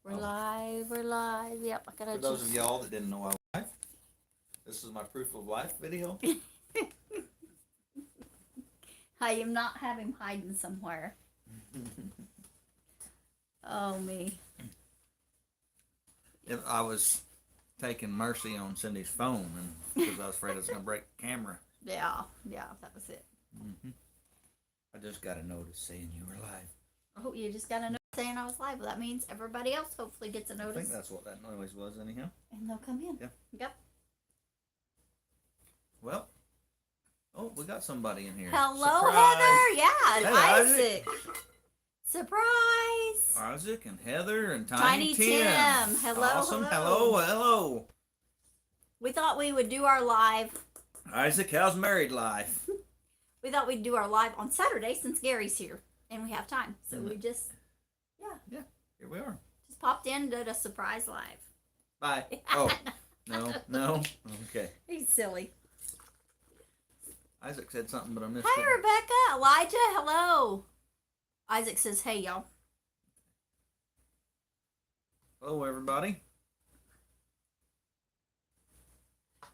We're live. We're live. Yep, I gotta. For those of y'all that didn't know I was live, this is my proof of life video. I am not have him hiding somewhere. Oh me. If I was taking mercy on Cindy's phone, and because I was afraid I was gonna break the camera. Yeah, that was it. I just got a notice saying you were live. Oh, you just got a notice saying I was live. Well, that means everybody else hopefully gets a I notice. think that's what that noise was, anyhow. And they'll come in. Yeah. Yep. Well, oh, we got somebody in here. Hello, Surprise. Heather. Yeah, Hey, Isaac. Surprise. Isaac and Heather and Tiny Tim. Hello, awesome. hello. Hello. We thought we would do our live. Isaac, how's married life? We thought we'd do our live on Saturday since Gary's here and we have time. So we just, Here we are. just popped in, did a surprise live. Bye. Oh, no. Okay. He's silly. Isaac said something, but I missed Hi, it. Rebecca. Elijah, hello. Isaac says, hey, y'all. Hello, everybody.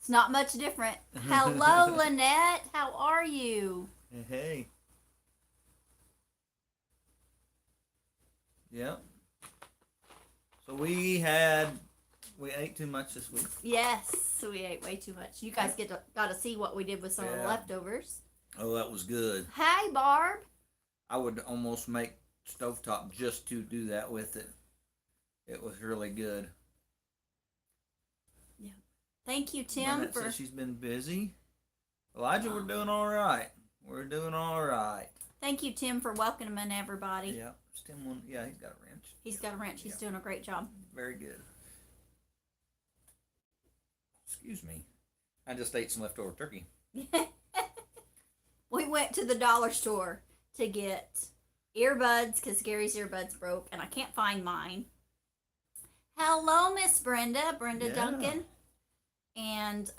It's not much different. Hello, Lynette. How are you? Hey. Yep. So we ate too much this week. Yes, we ate way too much. You guys got to see what we did with some of the Yeah. leftovers. Oh, that was good. Hi, Barb. I would almost make stovetop just to do that with it. It was really good. Thank you, Tim, Lynette for... says she's been busy. Elijah, we're doing all right. We're doing all right. Thank you, Tim, for welcoming everybody. Yeah. Tim one. Yeah, he's got a wrench. He's got a wrench. He's doing a great job. Very good. Excuse me. I just ate some leftover turkey. We went to the dollar store to get earbuds because Gary's earbuds broke and I can't find mine. Hello, Miss Brenda Yeah. Duncan, and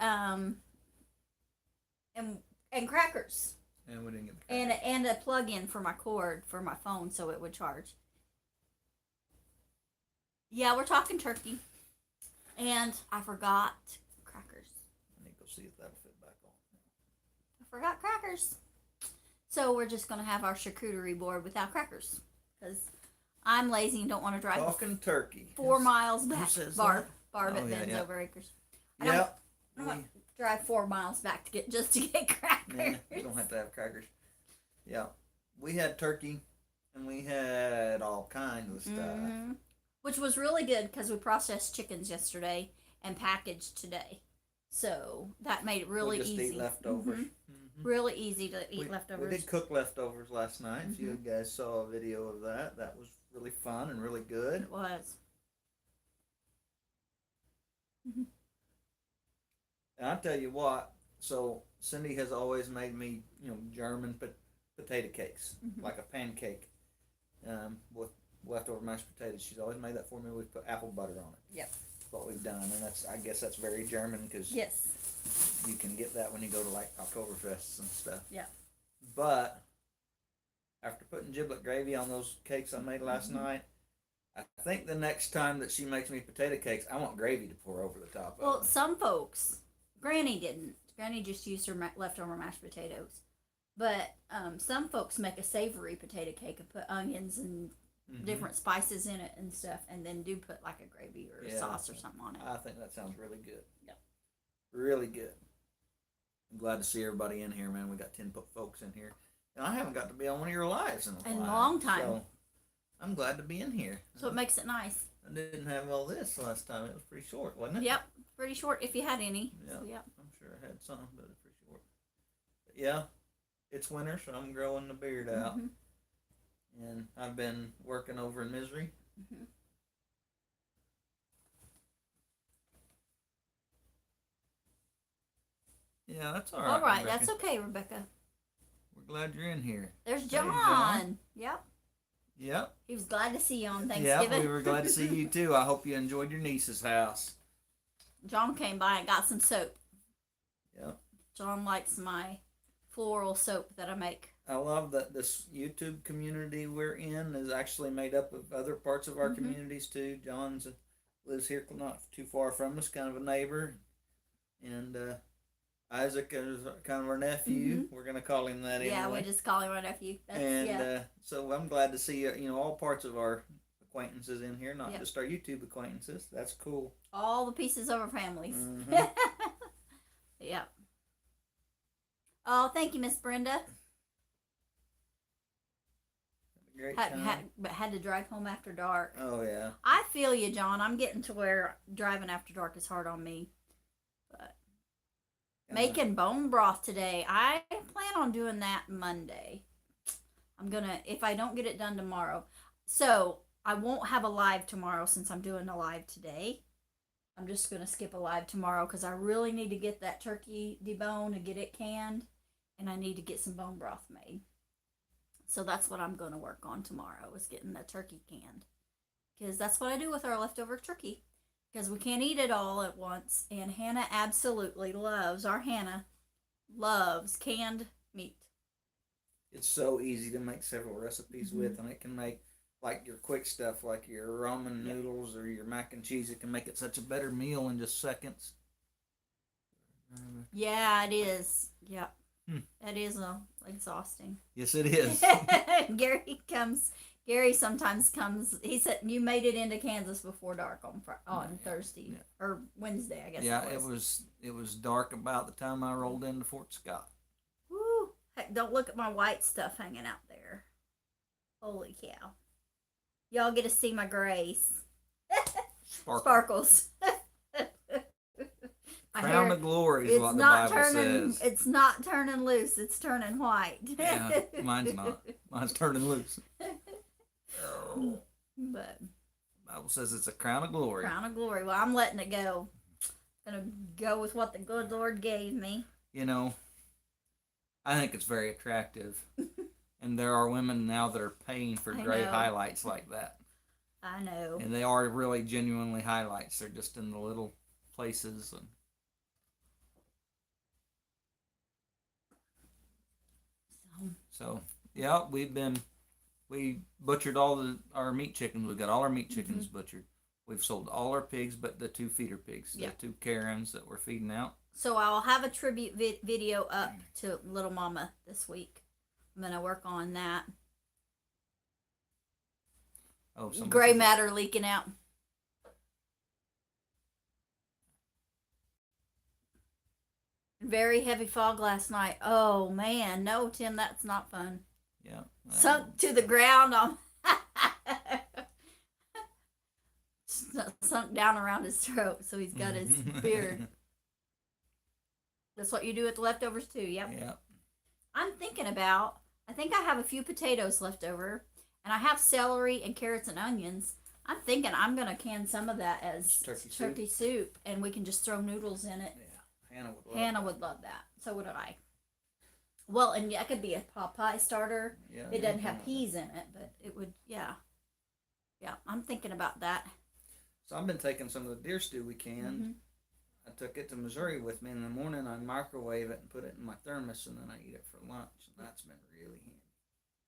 crackers And we didn't get the crackers. and a plug-in for my cord for my phone so it would charge. Yeah, we're talking turkey, and I forgot crackers. I need to go see if that'll fit back on. I forgot crackers. So we're just going to have our charcuterie board without crackers. Because I'm lazy and don't want to drive Talking turkey. 4 miles back. says Barb that? at Oh, yeah, Ben's yeah. Over Acres. Yep. I don't want to drive 4 miles back to get crackers. Yeah, you don't have to have crackers. Yeah. We had turkey and we had all kinds of stuff. Mhm. Which was really good because we processed chickens yesterday and packaged today. So that made it really we just easy. eat leftovers. Mhm. Really easy to eat We leftovers. did cook leftovers last night. If you guys saw a video of that, that was really fun and really good. It was. And I tell you what, so Cindy has always made me, German potato cakes, like a pancake, with leftover mashed potatoes. She's always made that for me. We put apple butter on it. Yep. That's what we've done, and I guess that's very German because Yes. you can get that when you go to like Oktoberfests and stuff. Yeah. But after putting giblet gravy on those cakes I made last night, I think the next time that she makes me potato cakes, I want gravy to pour over the top Well, of them. some folks, Granny didn't. Granny just used her leftover mashed potatoes. But some folks make a savory potato cake and put onions and different spices in it and stuff, and then do put like a gravy or a sauce or something on it. I think that sounds really good. Yep. Really good. I'm glad to see everybody in here, man. We got 10 folks in here. And I haven't got to be on one of your lives in a while. In a long time. So I'm glad to be in here. So it makes it nice. I didn't have all this last time. It was pretty short, wasn't it? Yep, pretty short if you had any. Yeah. So, yep. I'm sure I had some, but it's pretty short. But yeah, it's winter, so I'm growing the beard out. And I've been working over in Misery. Yeah, that's all right. All right, Rebecca. that's okay, Rebecca. We're glad you're in here. There's Hey, John. John. Yep. Yep. He was glad to see you on Yeah, Thanksgiving. we were glad to see you too. I hope you enjoyed your niece's house. John came by and got some soap. Yep. John likes my floral soap that I make I love that this YouTube community we're in is actually made up of other parts of our Mhm. communities too. John's lives here not too far from us, kind of a neighbor, and Isaac is kind of our nephew. We're gonna call him that Yeah, we anyway. just call him our nephew. That's And yeah. so I'm glad to see all parts of our acquaintances in here, not Yep. just our YouTube acquaintances. That's cool. All the pieces of our families. Mhm. Yeah. Oh, thank you, Miss Brenda. Great time. But had to drive home after dark. Oh yeah. I feel you, John. I'm getting to where driving after dark is hard on me. But making bone broth today. I plan on doing that Monday. I'm gonna if I don't get it done tomorrow. So I won't have a live tomorrow since I'm doing a live today. I'm just gonna skip a live tomorrow because I really need to get that turkey deboned and get it canned, and I need to get some bone broth made. So that's what I'm gonna work on tomorrow is getting the turkey canned, because that's what I do with our leftover turkey, because we can't eat it all at once. And Hannah absolutely loves canned meat. It's so easy to make several recipes with, and it can make like your quick stuff, like your ramen noodles or your mac and cheese. It can make it such a better meal in just seconds. Yeah, it is. Yep. That is exhausting. Yes, it is. Gary sometimes comes. He said you made it into Kansas before dark on Thursday or Wednesday, I guess. Yeah, it was dark about the time I rolled into Fort Scott. Woo! Heck, don't look at my white stuff hanging out there. Holy cow! Y'all get to see my grays. Sparkles. Crown of glory is what the Bible says. It's not turning loose. It's turning white. Yeah, mine's not. Mine's turning loose. But the Bible says it's a crown of glory. Crown of glory. Well, I'm letting it go. Gonna go with what the good Lord gave me. I think it's very attractive. And there are women now that are paying for gray highlights like that. I know. And they are really genuinely highlights. They're just in the little places. So yeah, we butchered all our meat chickens. We got all our meat chickens butchered. We've sold all our pigs, but the 2 feeder pigs, the 2 Karens that we're feeding out. So I'll have a tribute video up to Little Mama this week. I'm gonna work on that. Oh, gray matter leaking out. Very heavy fog last night. Oh man, no, Tim, that's not fun. Yeah. Sunk to the ground on. Sunk down around his throat, so he's got his beard. That's what you do with the leftovers too. Yep. Yeah. I'm thinking about. I think I have a few potatoes left over, and I have celery and carrots and onions. I'm thinking I'm gonna can some of that as turkey soup, and we can just throw noodles in it. Yeah, Hannah would love that. So would I. Well, and that could be a pot pie starter. Yeah, it doesn't have peas in it, but it would. Yeah. Yeah, I'm thinking about that. So I've been taking some of the deer stew we canned. I took it to Missouri with me in the morning. I microwave it and put it in my thermos, and then I eat it for lunch. And that's been really handy.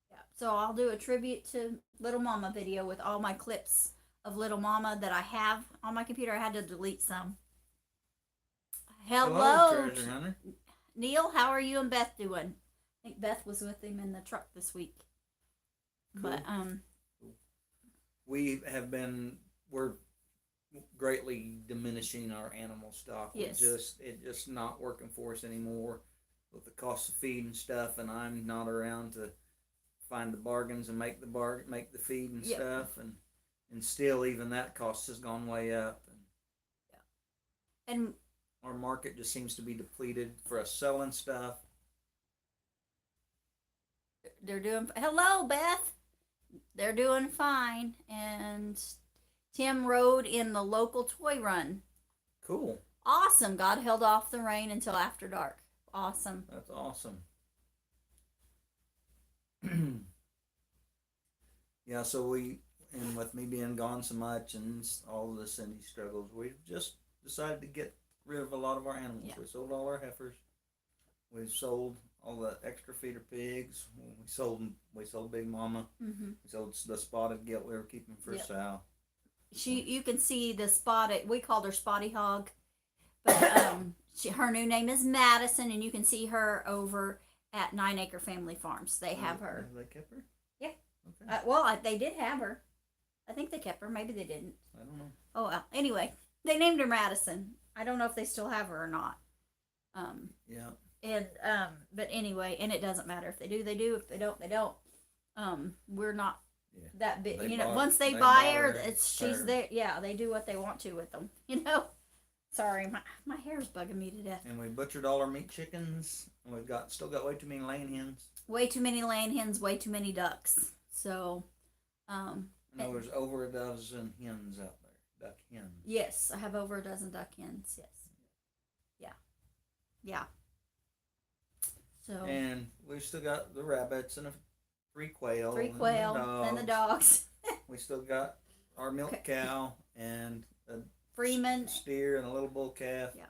Yeah. So I'll do a tribute to Little Mama video with all my clips of Little Mama that I have on my computer. I had to delete some. Hello Treasure Hunter. Neil, how are you and Beth doing? I think Beth was with him in the truck this week. Cool. But we're greatly diminishing our animal stock. Yes. It's just not working for us anymore with the cost of feed and stuff, and I'm not around to find the bargains and make the feed and stuff, and still even that cost has gone way up. And our market just seems to be depleted for us selling stuff. They're doing. Hello, Beth. They're doing fine, and Tim rode in the local toy run. Cool. Awesome. God held off the rain until after dark. Awesome. That's awesome. Yeah, so and with me being gone so much and all the Cindy struggles, we've just decided to get rid of a lot of our animals. Yeah. We sold all our heifers. We've sold all the extra feeder pigs. We sold Big Mama. Mm-hmm. We sold the spotted gilt we were keeping for Yep. Sal. You can see the spotted. We called her Spotty Hog, but her new name is Madison, and you can see her over at 9 Acre Family Farms. They have her. Have they kept her? Yeah. Okay. They did have her. I think they kept her. Maybe they didn't. I don't know. Oh well. Anyway, they named her Madison. I don't know if they still have her or not. Yeah. And but anyway, and it doesn't matter if they do, they do. If they don't, they don't. We're not Yeah. that big. They Once they buy buy her, her, she's her. there. Yeah, they do what they want to with them. Sorry, my hair's bugging me to death. And we butchered all our meat chickens. And we've still got way too many laying hens. Way too many laying hens, way too many ducks. So, No, there's over a dozen hens out there. Duck hens. yes, I have over a dozen duck hens. Yes. Yeah. So And we've still got the rabbits and 3 quail. 3 and quail the and the dogs. dogs. We still got our milk cow and a Freeman. steer and a little bull calf. Yeah.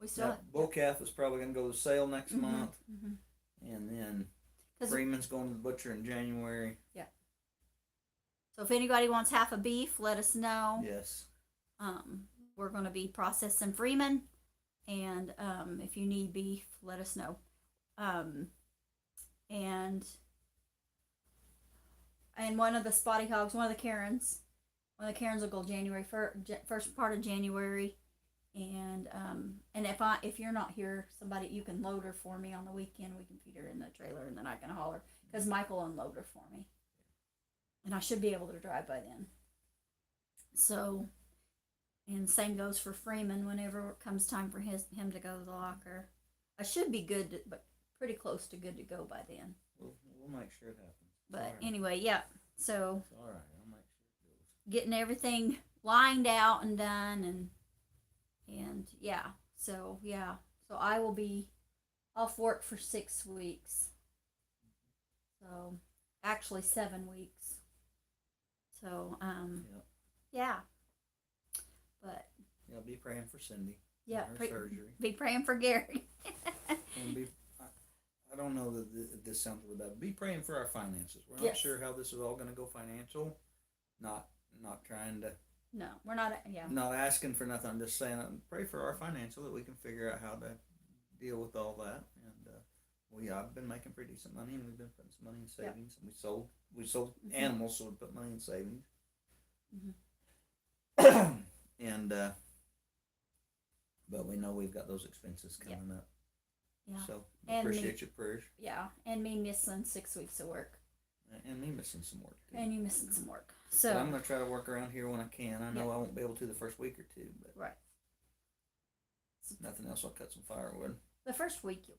We still That bull calf is probably going to go to sale next month. Mm-hmm. And then 'Cause- Freeman's going to the butcher in January. So if anybody wants half a beef, let us know. Yes. We're going to be processing Freeman, and if you need beef, let us know. And one of the spotty hogs, one of the Karens will go January first part of January, and if you're not here, somebody you can load her for me on the weekend. We can feed her in the trailer, and then I can haul her because Michael unload her for me, and I should be able to drive by then. So. And same goes for Freeman whenever it comes time for him to go to the locker. I should be good, but pretty close to good to go by then. We'll make sure it happens. But All right. anyway, yeah. So It's all right. I'll make sure it goes. getting everything lined out and done, and yeah. So yeah. So I will be off work for 6 weeks. So actually 7 weeks. So Yep. yeah. But Yeah, be praying for Cindy. yeah, and her surgery. be praying for Gary. And I don't know that this sounds really bad. Be praying for our finances. We're not Yes. sure how this is all going to go financial. Not trying to. No, we're not. Yeah. Not asking for nothing. I'm just saying, pray for our financial that we can figure out how to deal with all that. And I've been making pretty decent money, and we've been putting some money in savings. And we sold Mhm. animals, so we put money in savings. Mhm. And but we know we've got those expenses coming up. Yeah. So And appreciate your prayers, Yeah, and me missing 6 weeks of work, and me missing some work too. and you missing some work. But So I'm gonna try to work around here when I can. I know Yeah. I won't be able to the first week or two, but right, nothing else. I'll cut some firewood. the first week,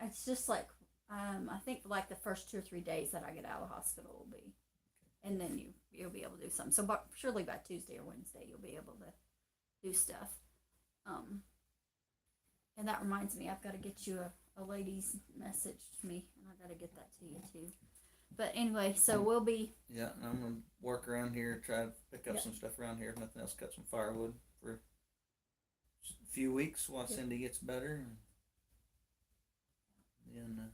it's just like I think like the first 2 or 3 days that I get out of the hospital will be, and then you'll be able to do something. So, but surely by Tuesday or Wednesday you'll be able to do stuff. And that reminds me, I've got to get you a lady's message to me, and I got to get that to you too. But anyway, so we'll be Yeah, and I'm gonna work around here, try to pick up Yeah. some stuff around here. If nothing else, cut some firewood for a few weeks while Yeah. Cindy gets better, and then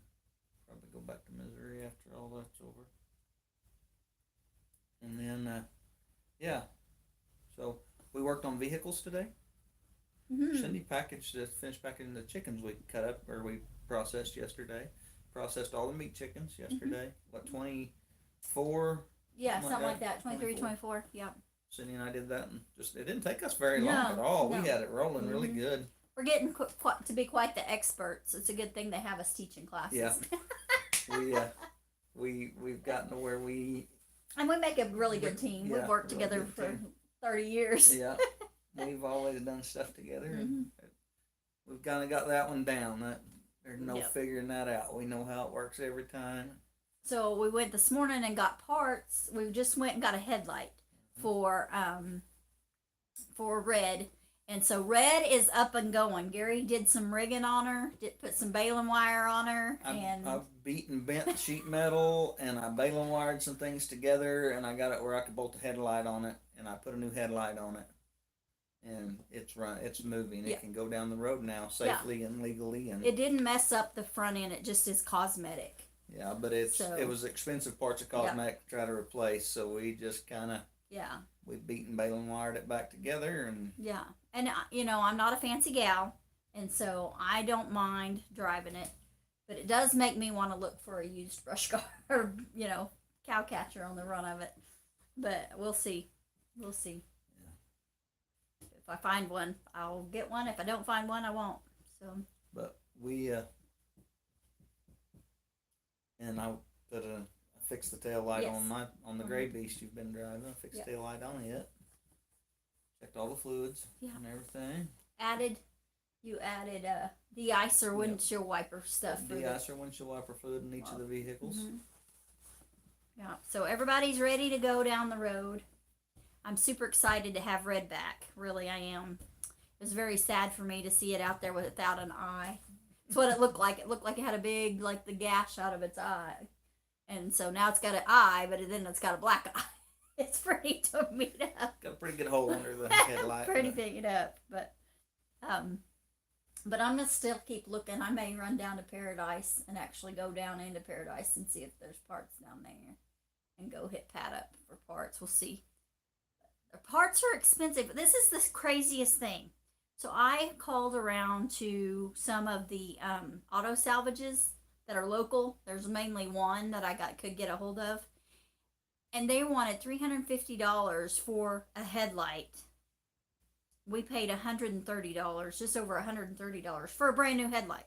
probably go back to Missouri after all that's over. And then, yeah. So we worked on vehicles today. Cindy finished packaging the chickens we cut up or we processed yesterday. Processed all the meat chickens yesterday. What, 24? yeah, Something something like like that. that. 23, 24. 24. Yeah. Cindy and I did that, and it didn't take us very long No, at all. no. We had it rolling really Mhm. good. We're getting to be quite the experts. It's a good thing they have us teaching classes. Yeah. We've gotten to where we And we make a really good team. Yeah, We've worked really together good for team. 30 years. yeah we've always done stuff together, and Mhm. we've kind of got that one down. That there's no Yep. figuring that out. We know how it works every time. So we went this morning and got parts. We just went and got a headlight for Red. And so Red is up and going. Gary did some rigging on her, put some baling wire on her, and I've beat and bent sheet metal, and I baling wired some things together, and I got it where I could bolt a headlight on it, and I put a new headlight on it. and it's moving. Yeah. It can go down the road now safely and legally, and It didn't mess up the front end. It just is cosmetic. yeah, but it So- was expensive parts of cosmetic to try to replace, so we just kind of Yeah. we beat and bail and wired it back together, and Yeah. And, I'm not a fancy gal, and so I don't mind driving it. But it does make me want to look for a used brush car or, cow catcher on the run of it. But we'll see. We'll see. Yeah. If I find one, I'll get one. If I don't find one, I won't. So, but we and I put a I fixed the tail light Yes. on the gray beast you've been driving. I fixed Yep. the tail light on it. Checked all the fluids Yeah. and everything. you added de-icer Yep. windshield wiper stuff for the De-icer windshield wiper fluid in each of the vehicles. Mhm. Yeah, so everybody's ready to go down the road. I'm super excited to have Red back. Really, I am. It was very sad for me to see it out there without an eye. That's what it looked like. It looked like it had a big, like the gash out of its eye. And so now it's got an eye, but then it's got a black eye. It's pretty to beat up. Got a pretty good hole under the headlight. Pretty but- beat up, but I'm gonna still keep looking. I may run down to Paradise and actually go down into Paradise and see if there's parts down there, and go hit Pat up for parts. We'll see. The parts are expensive. This is the craziest thing. So I called around to some of the auto salvages that are local. There's mainly one that I could get a hold of, and they wanted $350 for a headlight. We paid $130, just over $130 for a brand new headlight.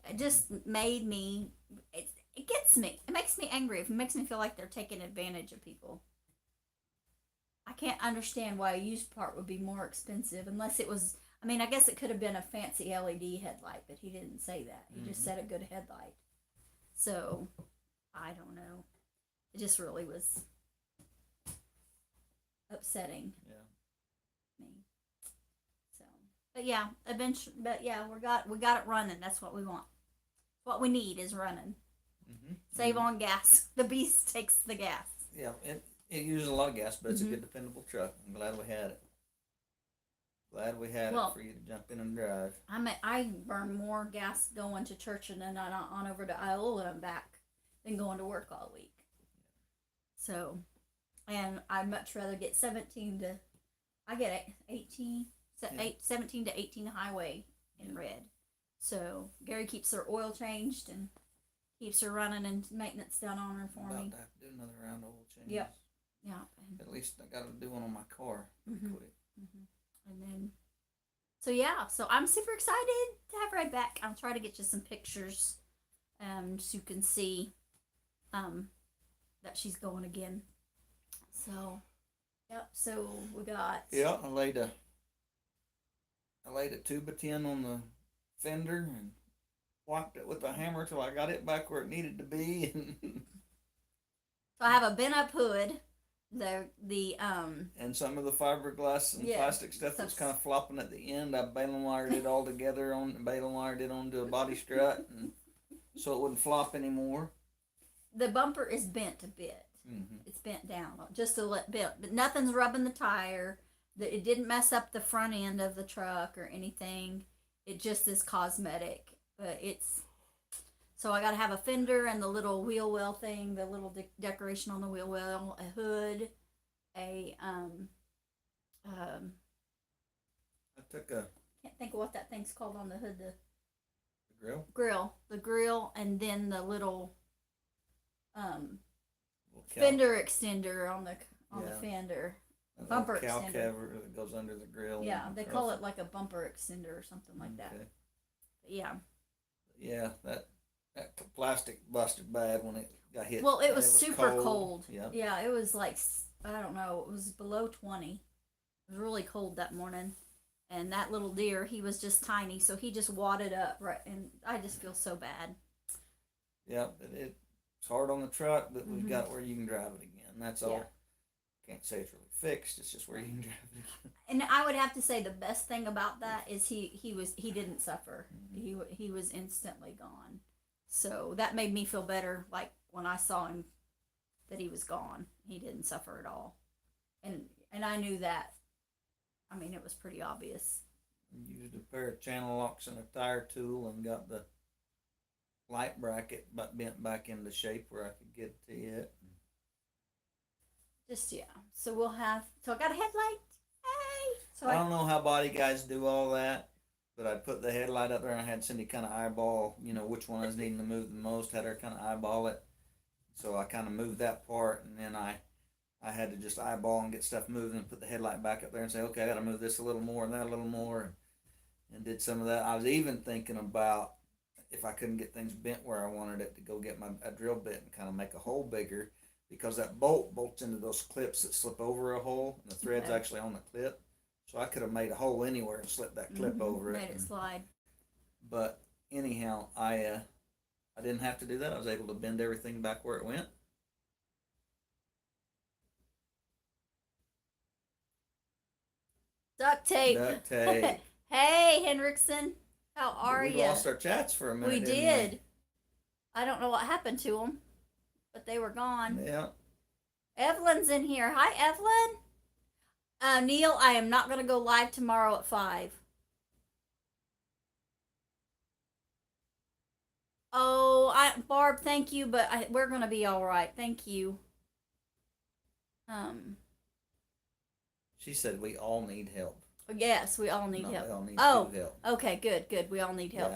It just made me. It gets me. It makes me angry. It makes me feel like they're taking advantage of people. I can't understand why a used part would be more expensive unless it was. I mean, I guess it could have been a fancy LED headlight, but he didn't say that. He just said a good headlight. So, I don't know. It just really was upsetting Yeah. me. So, but yeah, eventually, we got it running. That's what we want. What we need is running. Mm-hmm. Save on gas. The beast takes the gas. Yeah, it uses a lot of gas, but it's Mhm. a good, dependable truck. I'm glad we had it. Glad we had Well- it for you to jump in and drive. I burn more gas going to church and then on over to Iola and back than going to work all week. So, and I'd much rather get 17 to, I get 18, Yeah. 17 to 18 highway in Yeah. red. So Gary keeps her oil changed and keeps her running and maintenance done on her for About me. to have to do another round of oil change. Yep. Yeah. And, At least I got to do one on my car Mhm. quick. and then, so yeah, so I'm super excited to have Red back. I'll try to get you some pictures, so you can see, that she's going again. So, yep. So we got. Yeah, I laid a 2x10 on the fender and whacked it with a hammer till I got it back where it needed to be. So I have a bent up hood. And some of the fiberglass and Yeah, plastic stuff that's kind of flopping at the end, I baling wired it all together baling wired it onto a body strut, and so it wouldn't flop anymore. the bumper is bent a bit. Mm-hmm. It's bent down just a little bit, but nothing's rubbing the tire. It didn't mess up the front end of the truck or anything. It just is cosmetic, but it's. So I got to have a fender and the little wheel well thing, the little decoration on the wheel well, a hood, a I took a can't think of what that thing's called on the hood, the grill, grill, and then the little little fender extender on the Yeah. fender. a little bumper cow extender. cover that goes under the grill. Yeah, and they across call it like a bumper extender or something like that. Okay. But yeah. Yeah, that plastic busted bad when it got hit. Well, it was super cold. Yep. Yeah, it was like, I don't know, it was below 20. It was really cold that morning. And that little deer, he was just tiny, so he just wadded up, right? And I just feel so bad. Yeah, but it's hard on the truck, but we've Mhm. got where you can drive it again. That's all. Yeah. Can't say it's really fixed. It's just where you can drive it again. And I would have to say the best thing about that is he didn't suffer. Mhm. He was instantly gone. So that made me feel better. Like when I saw him, that he was gone. He didn't suffer at all, and I knew that I mean, it was pretty obvious. Used a pair of channel locks and a tire tool and got the light bracket but bent back into shape where I could get to it. Just yeah. So we'll have. So I got a headlight. Hey. So I don't know how body guys do all that, but I put the headlight up there and I had Cindy kind of eyeball, which one I was needing to move the most. Had her kind of eyeball it, so I kind of moved that part, and then I had to just eyeball and get stuff moving and put the headlight back up there and say, okay, I got to move this a little more and that a little more, and did some of that. I was even thinking about if I couldn't get things bent where I wanted it to go get a drill bit and kind of make a hole bigger, because that bolts into those clips that slip over a hole, and the thread's actually on the clip. So I could have made a hole anywhere and slipped that clip over it. Made it slide. But anyhow, I didn't have to do that. I was able to bend everything back where it went. Duct tape. Duct tape. Hey, Henriksen. How are you? We lost our chats for a minute. We didn't did. I don't know what happened to them, but they were gone. Yeah. Evelyn's in here. Hi, Evelyn. Neil, I am not going to go live tomorrow at 5. Oh, Barb, thank you, but we're going to be all right. Thank you. She said we all need help. Yes, we all need No, help. we all need Oh, help. okay, good. We all need help.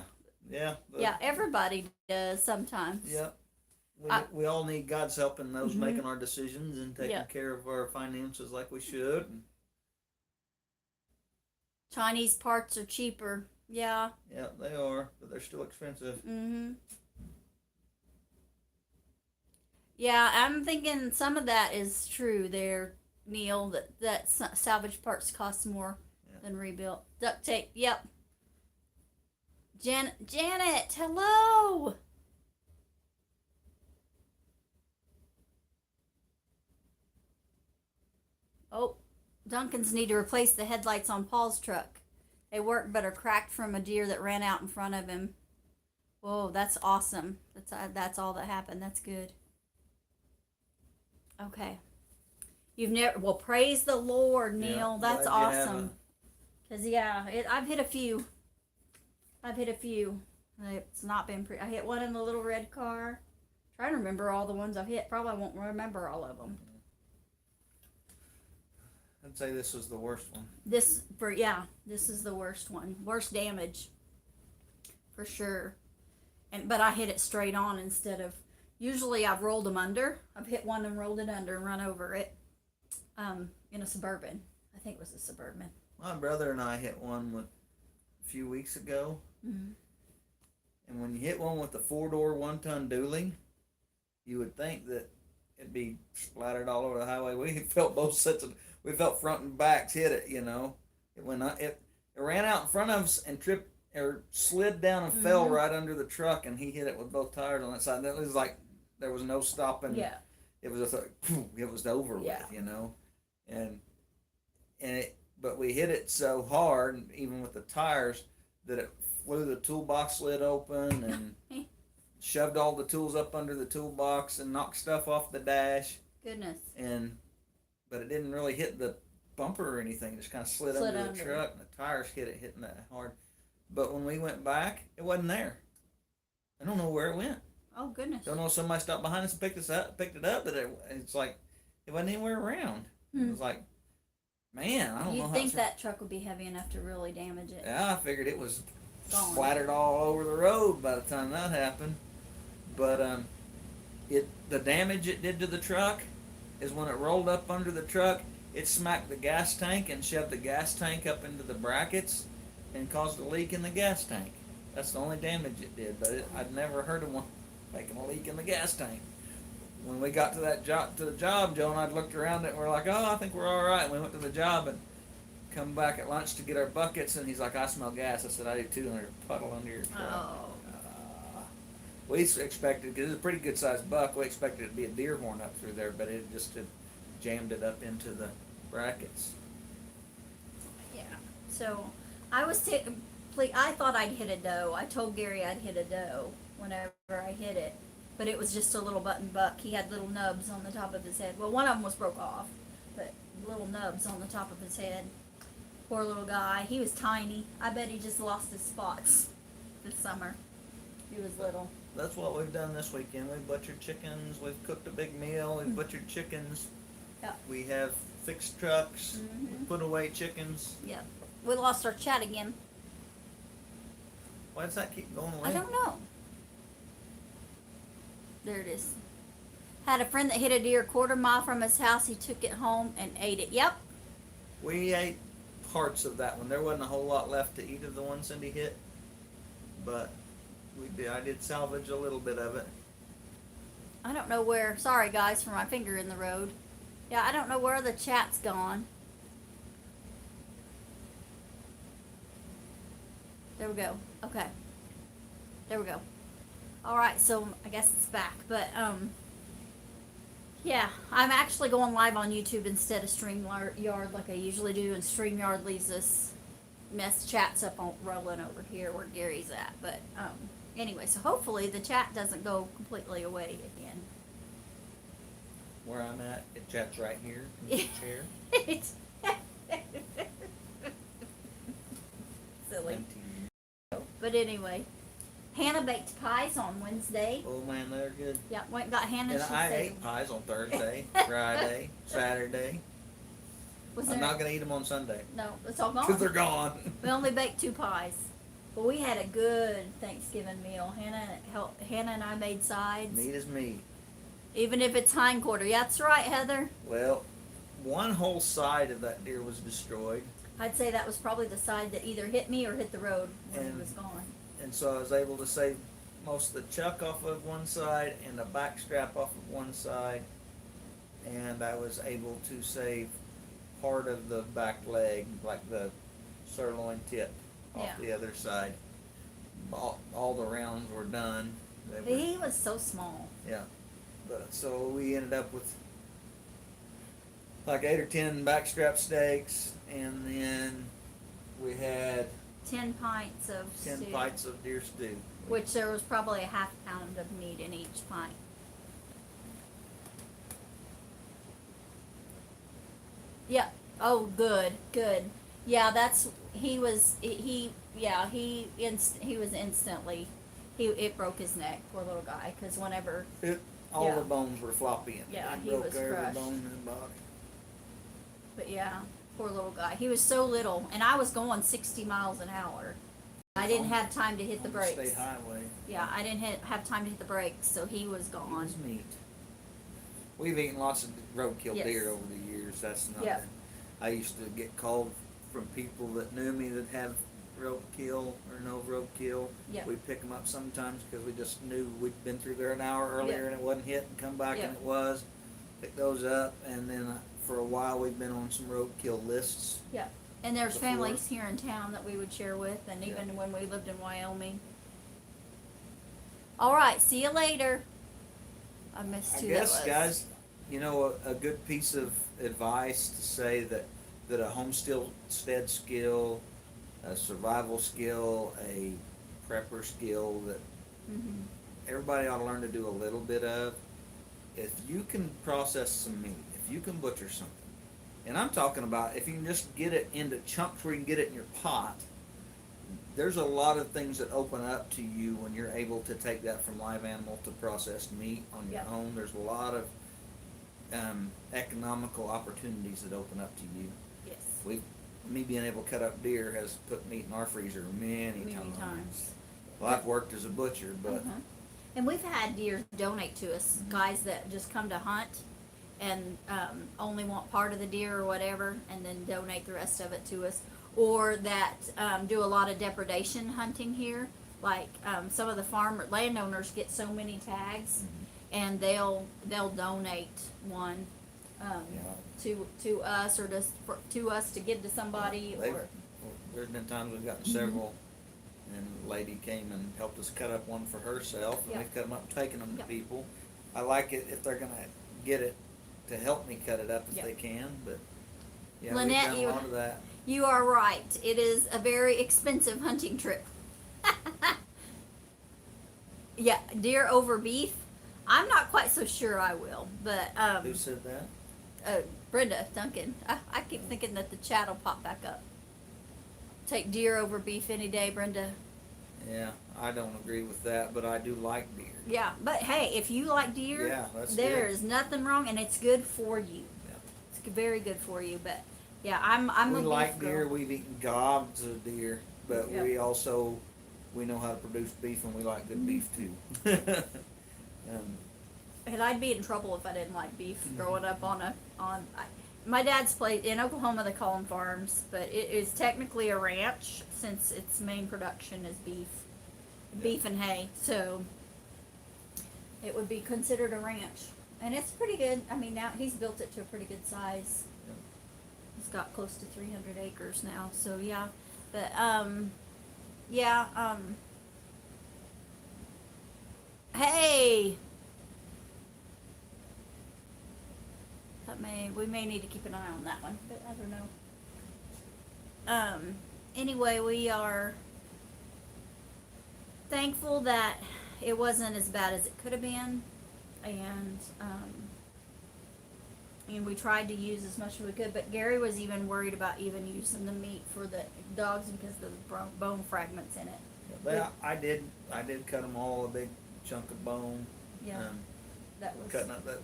Yeah. Yeah, everybody does sometimes. Yeah. We all need God's help in those making our decisions and taking care of our finances like we should. Chinese parts are cheaper. Yeah. Yeah, they are, but they're still expensive. Mm-hmm. Yeah, I'm thinking some of that is true there, Neil, that salvage parts cost more than rebuilt. Duct tape, yep. Janet, hello! Oh, Duncan's need to replace the headlights on Paul's truck. They work but are cracked from a deer that ran out in front of him. Whoa, that's awesome. That's all that happened. That's good. Okay. You've never, well, praise the Lord, Neil. Yeah, that's awesome. Because, I've hit a few. It's not been I hit one in the little red car. Trying to remember all the ones I've hit. Probably won't remember all of them. I'd say this was the worst one. This is the worst one. Worst damage. For sure. But I hit it straight on instead of, usually I've rolled them under. I've hit one and rolled it under and run over it. In a Suburban. I think it was a Suburban. My brother and I hit one a few weeks ago. Mm-hmm. And when you hit one with the 4-door 1-ton dually, you would think that it'd be splattered all over the highway. We felt both sets of, we felt front and backs hit it, It went it ran out in front of us and tripped or slid down and fell right under the truck, and he hit it with both tires on that side. That was like there was no stopping. Yeah. It was just like it was over with, but we hit it so hard, even with the tires, that it flew the toolbox lid open and shoved all the tools up under the toolbox and knocked stuff off the dash. Goodness. But it didn't really hit the bumper or anything. It just kind of slid under the truck, and the tires hitting that hard. But when we went back, it wasn't there. I don't know where it went. Oh, goodness. Don't know if somebody stopped behind us and picked it up, but it's like it wasn't anywhere around. It was like, man, I don't know. You'd think that truck would be heavy enough to really damage it. Yeah, I figured it was gone. Splattered all over the road by the time that happened. But the damage it did to the truck is when it rolled up under the truck, it smacked the gas tank and shoved the gas tank up into the brackets and caused a leak in the gas tank. That's the only damage it did, but I'd never heard of one making a leak in the gas tank. When we got to the job, Joe and I looked around and we're like, oh, I think we're all right. And we went to the job and come back at lunch to get our buckets, and he's like, I smell gas. I said, I do too, and there's a puddle under your truck. Oh. We expected, because it's a pretty good sized buck, we expected it to be a deer horn up through there, but it just had jammed it up into the brackets. Yeah. So I was I thought I'd hit a doe. I told Gary I'd hit a doe whenever I hit it, but it was just a little button buck. He had little nubs on the top of his head. Well, one of them was broke off, but little nubs on the top of his head. Poor little guy. He was tiny. I bet he just lost his spots this summer. He was little. That's what we've done this weekend. We butchered chickens. We've cooked a big meal. We've butchered chickens. Yep. We have fixed trucks. Mhm. Put away chickens. Yep. We lost our chat again. Why does that keep going away? I don't know. There it is. Had a friend that hit a deer 1/4 mile from his house. He took it home and ate it. Yep. We ate parts of that one. There wasn't a whole lot left to eat of the one Cindy hit, but I did salvage a little bit of it. I don't know where. Sorry, guys, for my finger in the road. Yeah, I don't know where the chat's gone. There we go. Okay. There we go. All right, so I guess it's back, but yeah, I'm actually going live on YouTube instead of StreamYard like I usually do, and StreamYard leaves us chats up on rolling over here where Gary's at. But anyway, so hopefully the chat doesn't go completely away again. Where I'm at, it chats right here in the chair. Silly. But anyway, Hannah baked pies on Wednesday. Oh man, they're good. Yeah, went and got Hannah. And She I said, ate pies on Thursday, Friday, Saturday. was I'm there, not gonna eat them on Sunday no, it's all because they're gone. gone. We only baked 2 pies. But we had a good Thanksgiving meal. Hannah and I made sides. Meat is meat. Even if it's hind quarter. Yeah, that's right, Heather. Well, one whole side of that deer was destroyed, I'd say that was probably the side that either hit me or hit the road when And- it was gone. and so I was able to save most of the chuck off of one side and the back strap off of one side, and I was able to save part of the back leg, like the sirloin tip, off Yeah. the other side. All the rounds were done. They were- He was so small. Yeah, but so we ended up with like 8 or 10 backstrap steaks, and then we had 10 pints of 10 stew, pints of deer stew. which there was probably a ½ pound of meat in each pint. Yeah. Oh, good, good. Yeah, he was instantly, it broke his neck, poor little guy, because whenever, All Yeah. the bones were floppy, and Yeah, it he broke was every crushed. bone in his body. but yeah, poor little guy. He was so little, and I was going 60 miles an hour. I didn't have time to hit the On the brakes. state highway. Yeah, I didn't have time to hit the brakes, so he was It gone. was meat. We've eaten lots of roadkill Yes. deer over the years. That's not. Yeah. I used to get called from people that knew me that have roadkill or no roadkill. Yeah. We'd pick them up sometimes because we just knew we'd been through there an hour earlier Yeah. and it wasn't hit, and come back Yeah. and it was. Pick those up, and then for a while we've been on some roadkill lists. Yeah, and there's Before. families here in town that we would share with, and even Yeah. when we lived in Wyoming. All right, see you later. I missed I who guess, that was. guys, you know, a good piece of advice to say that a homestead skill, a survival skill, a prepper skill that Mhm. everybody ought to learn to do a little bit of. If you can process some meat, if you can butcher something, and I'm talking about if you can just get it into chunks where you can get it in your pot, there's a lot of things that open up to you when you're able to take that from live animal to processed meat on your Yeah. own. There's a lot of economical opportunities that open up to you. Yes, Me being able to cut up deer has put meat in our freezer many times. Well, I've worked as a butcher, but Mhm. And we've had deer donate to us, Mhm. guys that just come to hunt and only want part of the deer or whatever, and then donate the rest of it to us, or that do a lot of depredation hunting here. Like some of the landowners get so many tags, and they'll donate one to us or to us to give to somebody. They've- Or there's been times we've gotten several, and a lady came and helped us cut up one for herself, and Yeah. we've cut them up and taken them to Yeah. people. I like it if they're gonna get it to help me cut it up if Yeah. they can, but yeah, Lynette, we've done a lot of that. you are right. It is a very expensive hunting trip. Yeah, deer over beef. I'm not quite so sure I will, but Who said that? Brenda Duncan. I keep thinking that the chat will pop back up. take deer over beef any day, Brenda. Yeah, I don't agree with that, but I do like deer. Yeah, but hey, if you like deer, Yeah, that's there good. is nothing wrong, and it's good for you. Yeah. It's very good for you. But yeah, I'm We a beef like girl. deer. We've eaten gobs of deer, but Yep. we also we know how to produce beef, and we like good beef too. um, And I'd be in trouble if I didn't like beef growing up my dad's place in Oklahoma. They call them farms, but it is technically a ranch since its main production is beef and hay. So it would be considered a ranch, and it's pretty good. I mean, now he's built it to a pretty good size. Yeah. He's got close to 300 acres now. So yeah, but yeah, hey. We may need to keep an eye on that one, but I don't know. Anyway, we are thankful that it wasn't as bad as it could have been, and we tried to use as much as we could. But Gary was even worried about even using the meat for the dogs because of the bone fragments in it. but I did cut them all a big chunk of bone. Yeah, that was Cutting up that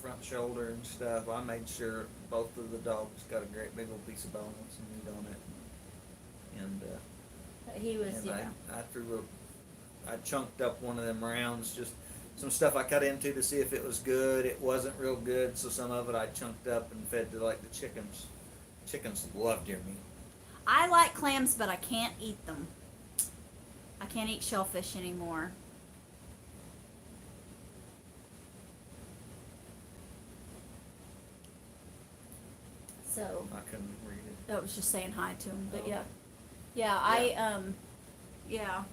front shoulder and stuff. I made sure both of the dogs got a great big old piece of bone with some meat on it, and he was. and Yeah, I chunked up one of them rounds, just some stuff I cut into to see if it was good. It wasn't real good, so some of it I chunked up and fed to like the chickens. Chickens love deer meat. I like clams, but I can't eat them. I can't eat shellfish anymore. So I couldn't read it. I was just saying hi to him, but Oh. yeah, yeah,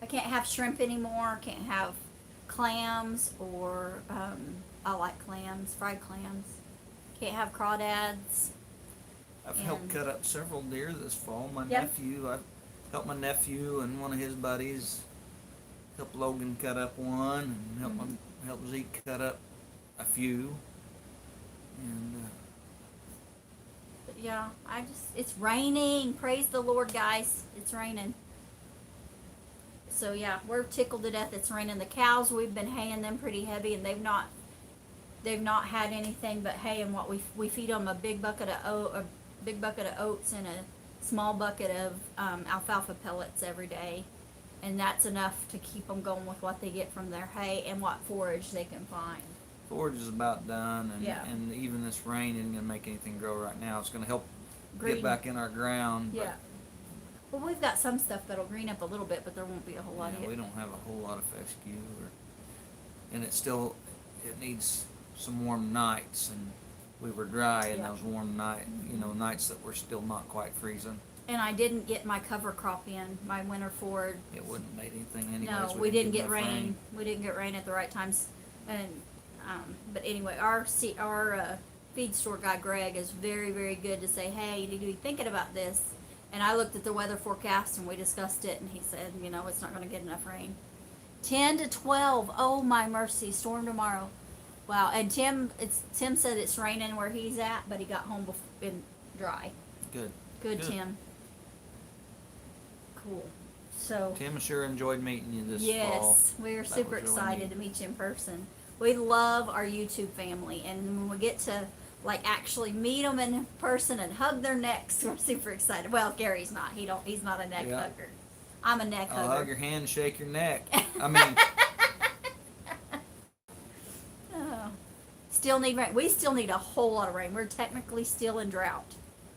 I can't have shrimp anymore. Can't have clams or I like clams, fried clams. Can't have crawdads. I've helped And- cut up several deer this fall. My Yep. nephew, I helped my nephew and one of his buddies help Logan cut up one, and help Zeke cut up a few. And But yeah, it's raining. Praise the Lord, guys. It's raining. So yeah, we're tickled to death. It's raining. The cows, we've been haying them pretty heavy, and they've not had anything but hay. And what we feed them a big bucket of oats and a small bucket of alfalfa pellets every day, and that's enough to keep them going with what they get from their hay and what forage they can find. forage is about done, and Yeah. and even this rain isn't gonna make anything grow right now. It's gonna help Green. get back in our ground. But, Yeah. Well, we've got some stuff that'll green up a little bit, but there won't be a whole lot yeah, of we it. don't have a whole lot of fescue, and it needs some warm nights, and we were dry in Yeah. those warm nights that were still not quite freezing. And I didn't get my cover crop in, my winter forage. It wouldn't have made anything anyways. No, we didn't get enough rain. We didn't get rain at the right times, and but anyway, our feed store guy Greg is very, very good to say, hey, you need to be thinking about this. And I looked at the weather forecast and we discussed it, and he said, it's not going to get enough rain. 10 to 12. Oh my mercy! Storm tomorrow. Wow. And Tim said it's raining where he's at, but he got home in dry. Good. Good, Good. Tim. Cool. So. Tim sure enjoyed meeting you this fall. Yes, we are That super was really excited neat. to meet you in person. We love our YouTube family, and when we get to actually meet them in person and hug their necks, we're super excited. Well, Gary's not. He's not a neck Yeah. hugger. I'm a neck I'll hugger. hug your hand and shake your neck. I mean, Oh. Still need rain. We still need a whole lot of rain. We're technically still in drought.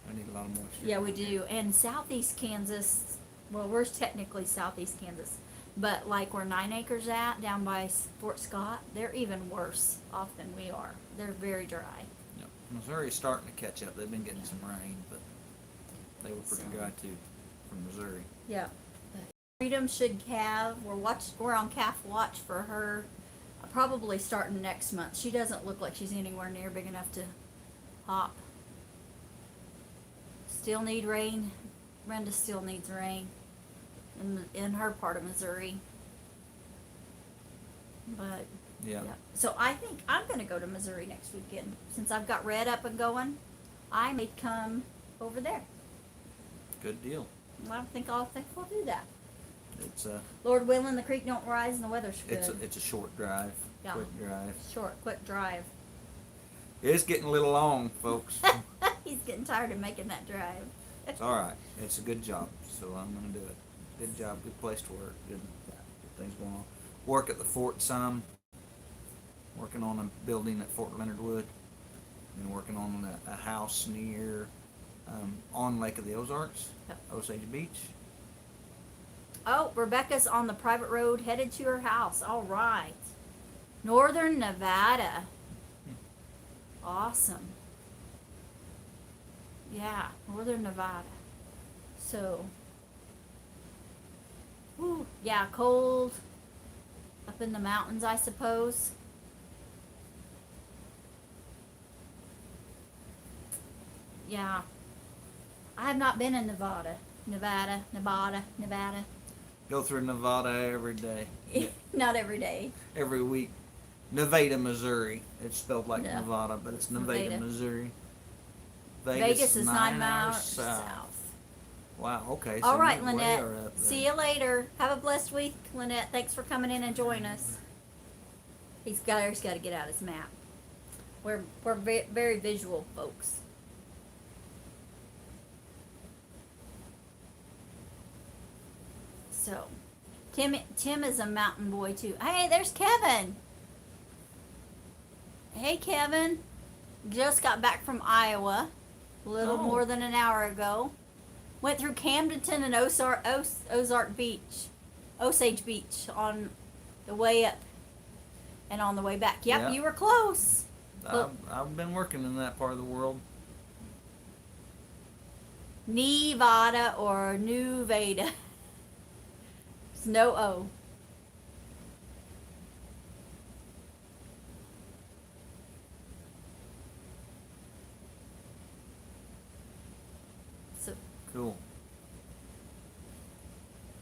I need a lot of moisture. Yeah, we do. And southeast Kansas, well, we're technically southeast Kansas, but like where 9 Acres at, down by Fort Scott, they're even worse off than we are. They're very dry. Yep. Missouri's starting to catch up. They've been getting some rain, but they were pretty So- dry too from Missouri. Yeah. Freedom should calve. We're on calf watch for her. Probably starting next month. She doesn't look like she's anywhere near big enough to hop. Still need rain. Brenda still needs rain in her part of Missouri. But Yeah. yeah. So I think I'm gonna go to Missouri next weekend. Since I've got Red up and going, I may come over there. Good deal. Well, I think we'll do that. It's a Lord willing, the creek don't rise and the weather's good. it's a short drive, Yeah. quick drive. Short, quick drive. It's getting a little long, folks. He's getting tired of making that drive. It's all right. It's a good job, so I'm gonna do it. Good job, good place to work, good things going on. Work at the fort some. Working on a building at Fort Leonard Wood, and working on a house near on Lake of the Ozarks, Yep. Osage Beach. Oh, Rebecca's on the private road headed to her house. All right. Northern Nevada. Awesome. Yeah, Northern Nevada. So, whew, yeah, cold up in the mountains, I suppose. Yeah. I have not been in Nevada. Nevada. Go through Nevada every day, Not every day. every week. Nevada, Missouri. It's spelled like Yeah. Nevada, but it's Nevada, Nevada. Missouri. Vegas is 9 hours miles south. Wow. Okay. All so right, you're way Lynette. up there. See you later. Have a blessed week, Lynette. Thanks for coming in and joining us. He's got to get out his map. We're very visual folks. So, Tim is a mountain boy too. Hey, there's Kevin. Hey, Kevin. Just got back from Iowa, a little Oh. more than an hour ago. Went through Camdenton and Ozark Beach, Osage Beach on the way up and on the way back. Yep, Yeah. you were close. I've been working in that part of the world. Nevada or Nevada. There's no O. So Cool.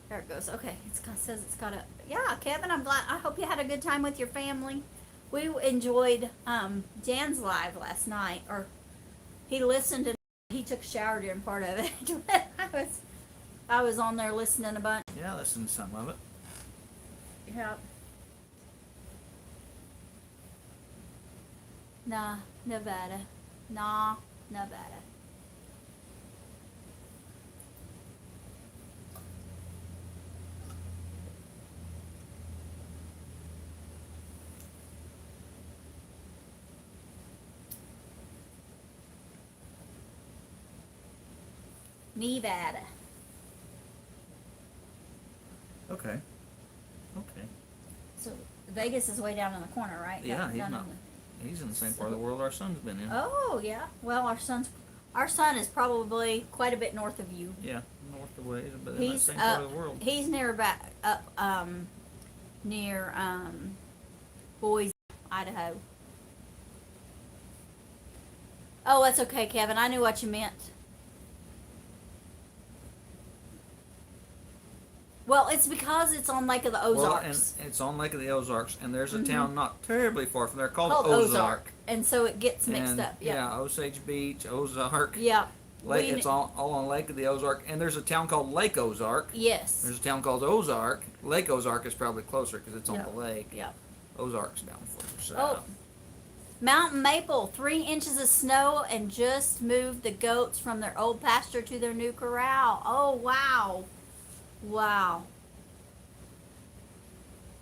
there it goes. Okay, says it's got a. Yeah, Kevin, I'm glad. I hope you had a good time with your family. We enjoyed Jan's live last night, or he listened and he took a shower during part of it. I was on there listening a bunch. Yeah, listen to some of it. Yeah. Nah, Nevada. Nah, Nevada. Nevada. Okay. Okay. So Vegas is way down in the corner, right? Yeah, he's Down not. He's in the same part of the world our son's been in. Oh yeah. Well, our son is probably quite a bit north of you. Yeah, north of ways, but in that He's same part of the world. He's near near Boise, Idaho. Oh, that's okay, Kevin. I knew what you meant. Well, it's because it's on Lake of the Well, Ozarks. and it's on Lake of the Ozarks, and there's a Mhm. town not terribly far from there called called Ozark. and so it gets mixed And, up. Yeah. Osage Beach, Ozark. Yeah. Lake, it's all on Lake of the Ozark, and there's a town called Lake Ozark. Yes. There's a town called Ozark. Lake Ozark is probably closer because it's on Yeah. the lake. Yeah. Ozark's down further south. Oh. Mountain Maple, 3 inches of snow and just moved the goats from their old pasture to their new corral. Oh, wow. Wow.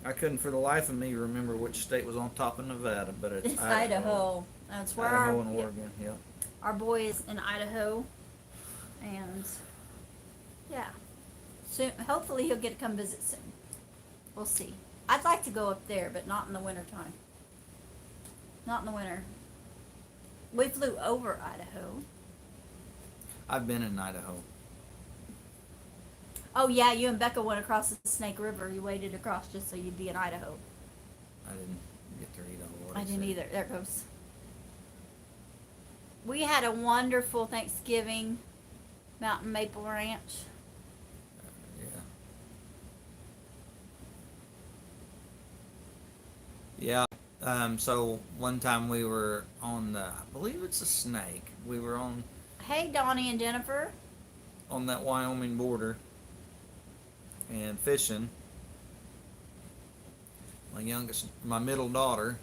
I couldn't for the life of me remember which state was on top of Nevada, but it's It's Idaho. That's where Idaho and Oregon, yeah. our boy is in Idaho. And yeah. Soon, hopefully he'll get to come visit soon. We'll see. I'd like to go up there, but not in the winter time. Not in the winter. We flew over Idaho. I've been in Idaho. Oh yeah, you and Becca went across the Snake River. You waded across just so you'd be in Idaho. I didn't get to read all what I it didn't said. either. There it goes. We had a wonderful Thanksgiving, Mountain Maple Ranch. Yeah. Yeah. So one time we were on the, I believe it's a Snake. We were on Hey, Donnie and Jennifer. on that Wyoming border and fishing, my middle daughter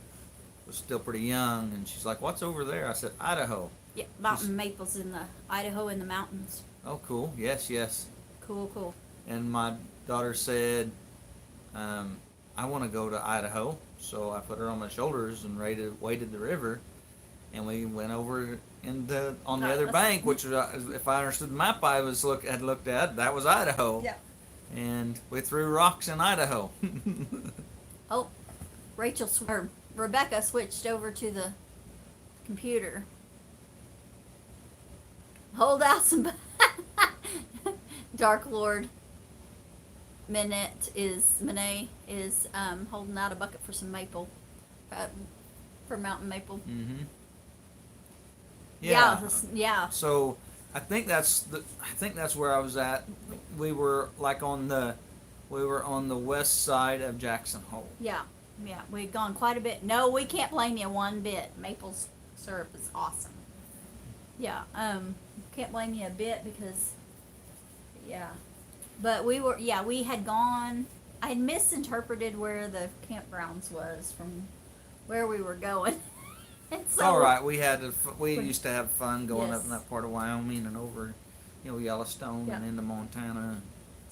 was still pretty young, and she's like, "What's over there?" I said, "Idaho." Yeah, mountain maples in the Idaho in the mountains. Oh, cool. Yes, yes. Cool. And my daughter said, "I want to go to Idaho." So I put her on my shoulders and waded the river, and we went over on the other bank, which was, if I understood the map I had looked at, that was Idaho. Yeah. And we threw rocks in Idaho. Oh, Rebecca switched over to the computer. Hold out some. Dark Lord Minette is holding out a bucket for some maple, for mountain maple. Mm-hmm. Yeah. So I think that's where I was at. We were on the west side of Jackson Hole. Yeah. We'd gone quite a bit. No, we can't blame you one bit. Maple syrup is awesome. Yeah. Can't blame you a bit because, yeah. But we had gone. I had misinterpreted where the campgrounds was from where we were going. And so, all right, we used to have fun going up Yes. in that part of Wyoming and over, Yellowstone Yeah. and into Montana.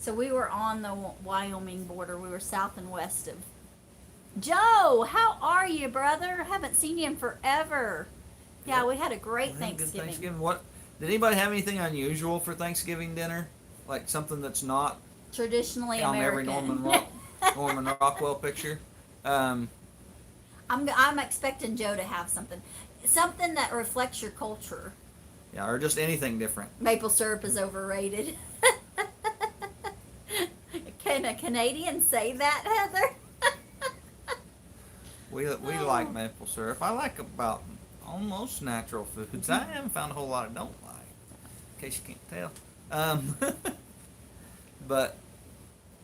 So we were on the Wyoming border. We were south and west of. Joe, how are you, brother? Haven't seen you in forever. Yeah, we had a great We had a good Thanksgiving. Thanksgiving. What? Did anybody have anything unusual for Thanksgiving dinner? Like something that's not Traditionally on every American. Norman Rockwell picture? I'm expecting Joe to have something that reflects your culture. Yeah, or just anything different. Maple syrup is overrated. Can a Canadian say that, Heather? We like maple syrup. I like about almost natural foods. I haven't found a whole lot I don't like, in case you can't tell. But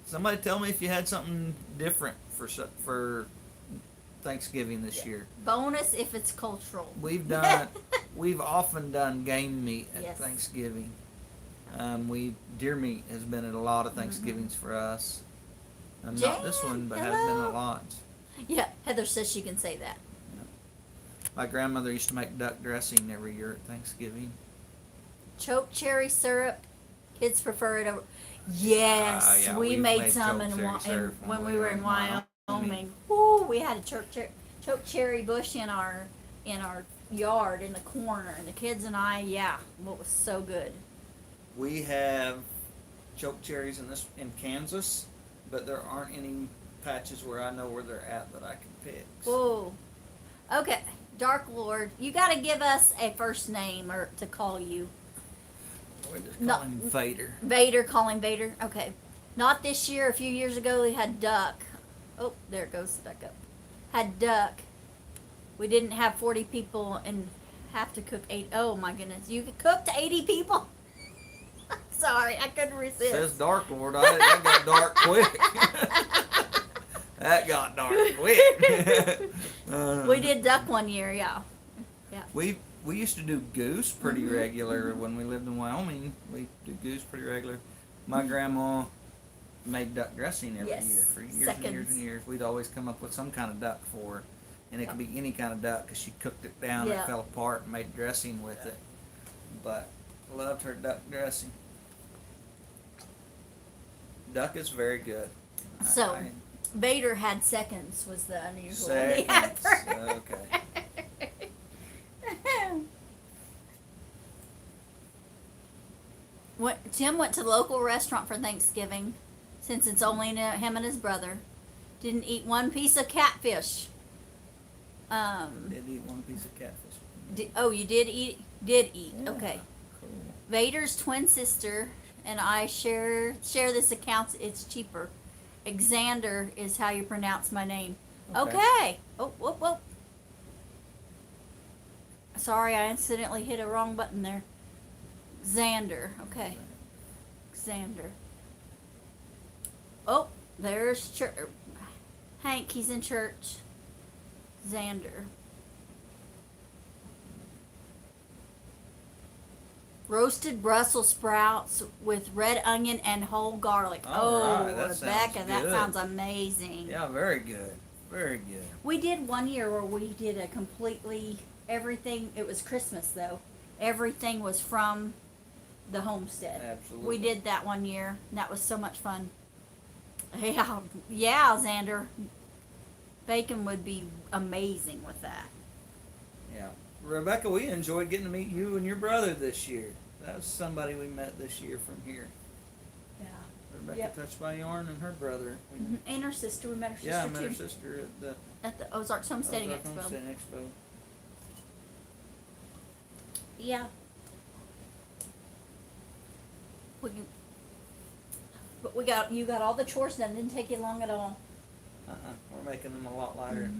somebody tell me if you had something different for Thanksgiving this year. Bonus if it's cultural. We've often done game meat at Yes. Thanksgiving. Deer meat has been at a lot of Thanksgivings for us. Not this one, but has been hello. a lot. Yeah, Heather says she can say that. My grandmother used to make duck dressing every year at Thanksgiving. Choke cherry syrup. Kids prefer it over. Yes, Yeah, we we've made some choke cherry syrup when we were in Wyoming. Wyoming. Woo, we had a choke cherry bush in our yard in the corner, and the kids and I, what was so good. We have choke cherries in Kansas, but there aren't any patches where I know where they're at that I can pick. Whoa. Okay, Dark Lord, you got to give us a first name or to call you. We just No. call him Vader. Vader, calling Vader. Okay. Not this year. A few years ago, we had duck. Oh, there it goes back up. Had duck. We didn't have 40 people and have to cook 8. Oh my goodness. You could cook to 80 people? Sorry, I couldn't resist. Says Dark Lord. That got dark quick. That got dark quick. We did duck one year, yeah. We used to do goose pretty regular when we lived in Wyoming. We do goose pretty regular. My grandma made duck dressing every Yes, year for years and years and years. We'd always come up with some kind of duck for her, and it could be any kind of duck because she cooked it down, Yeah. it fell apart, and made dressing with it. But loved her duck dressing. Duck is very good. So, Vader had seconds was the unusual one he Seconds. had for- Okay. Tim went to the local restaurant for Thanksgiving, since it's only him and his brother. Didn't eat one piece of catfish. Did eat one piece of catfish. You did eat? Did eat? Yeah. Okay. Cool. Vader's twin sister and I share this account. It's cheaper. Xander is how you pronounce my name. Okay. Oh, whoop, whoop. Sorry, I accidentally hit a wrong button there. Xander. Okay. Xander. Oh, there's Hank. He's in church. Xander. Roasted Brussels sprouts with red onion and whole garlic. All right, that Rebecca, sounds that good. sounds amazing. Yeah, very good. Very good. We did one year where we did a completely everything. It was Christmas though. Everything was from the homestead. Absolutely. We did that one year. And that was so much fun. Yeah, yeah, Xander. Bacon would be amazing with that. Yeah. Rebecca, we enjoyed getting to meet you and your brother this year. That was somebody we met this year from here. Yeah. Rebecca Yep. Touched by Yarn and her brother. And her sister. We met her sister Yeah, I met too. her sister at the At the Ozarks Homesteading Ozark Expo. Homesteading Expo. Yeah. We can, but you got all the chores done. Didn't take you long at all. We're making them a lot lighter.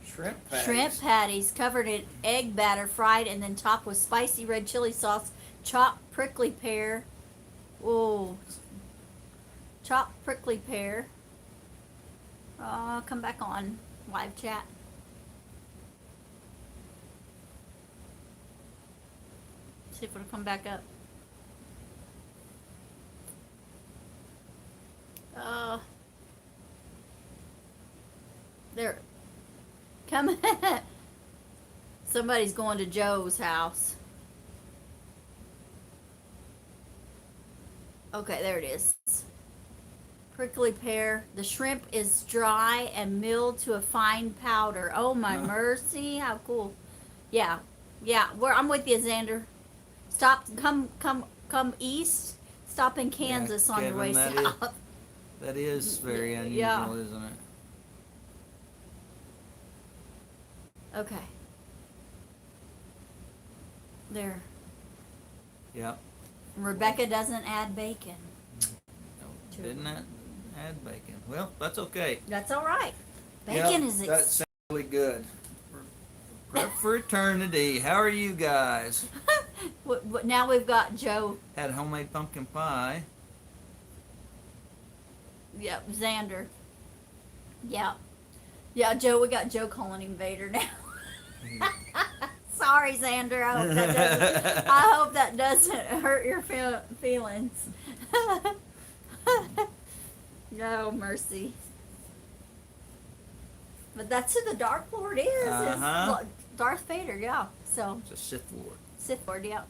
Shrimp patties. Shrimp patties covered in egg batter, fried, and then topped with spicy red chili sauce, chopped prickly pear. Ooh. Chopped prickly pear. Come back on live chat. See if it'll come back up. There. Come. Somebody's going to Joe's house. Okay, there it is. Prickly pear. The shrimp is dry and milled to a fine powder. Oh my mercy! How cool. Yeah, yeah. I'm with you, Xander. Stop. Come east. Stop in Kansas on your way Kevin, south. That is very unusual, Yeah. isn't it? Okay. There. Yep. Rebecca doesn't add bacon. No, didn't that add bacon? Well, that's okay. That's all right. Yep, Bacon is that sounds really good. Prep for eternity. How are you guys? Now we've got Joe. Had homemade pumpkin pie. Yep, Xander. Yeah. Yeah, Joe, we got Joe calling him Vader now. Sorry, Xander. I hope that doesn't hurt your feelings. No mercy. But that's who the Dark Lord is. Uh-huh. Is Darth Vader, yeah. So, It's a Sith Lord. Sith Lord, yeah.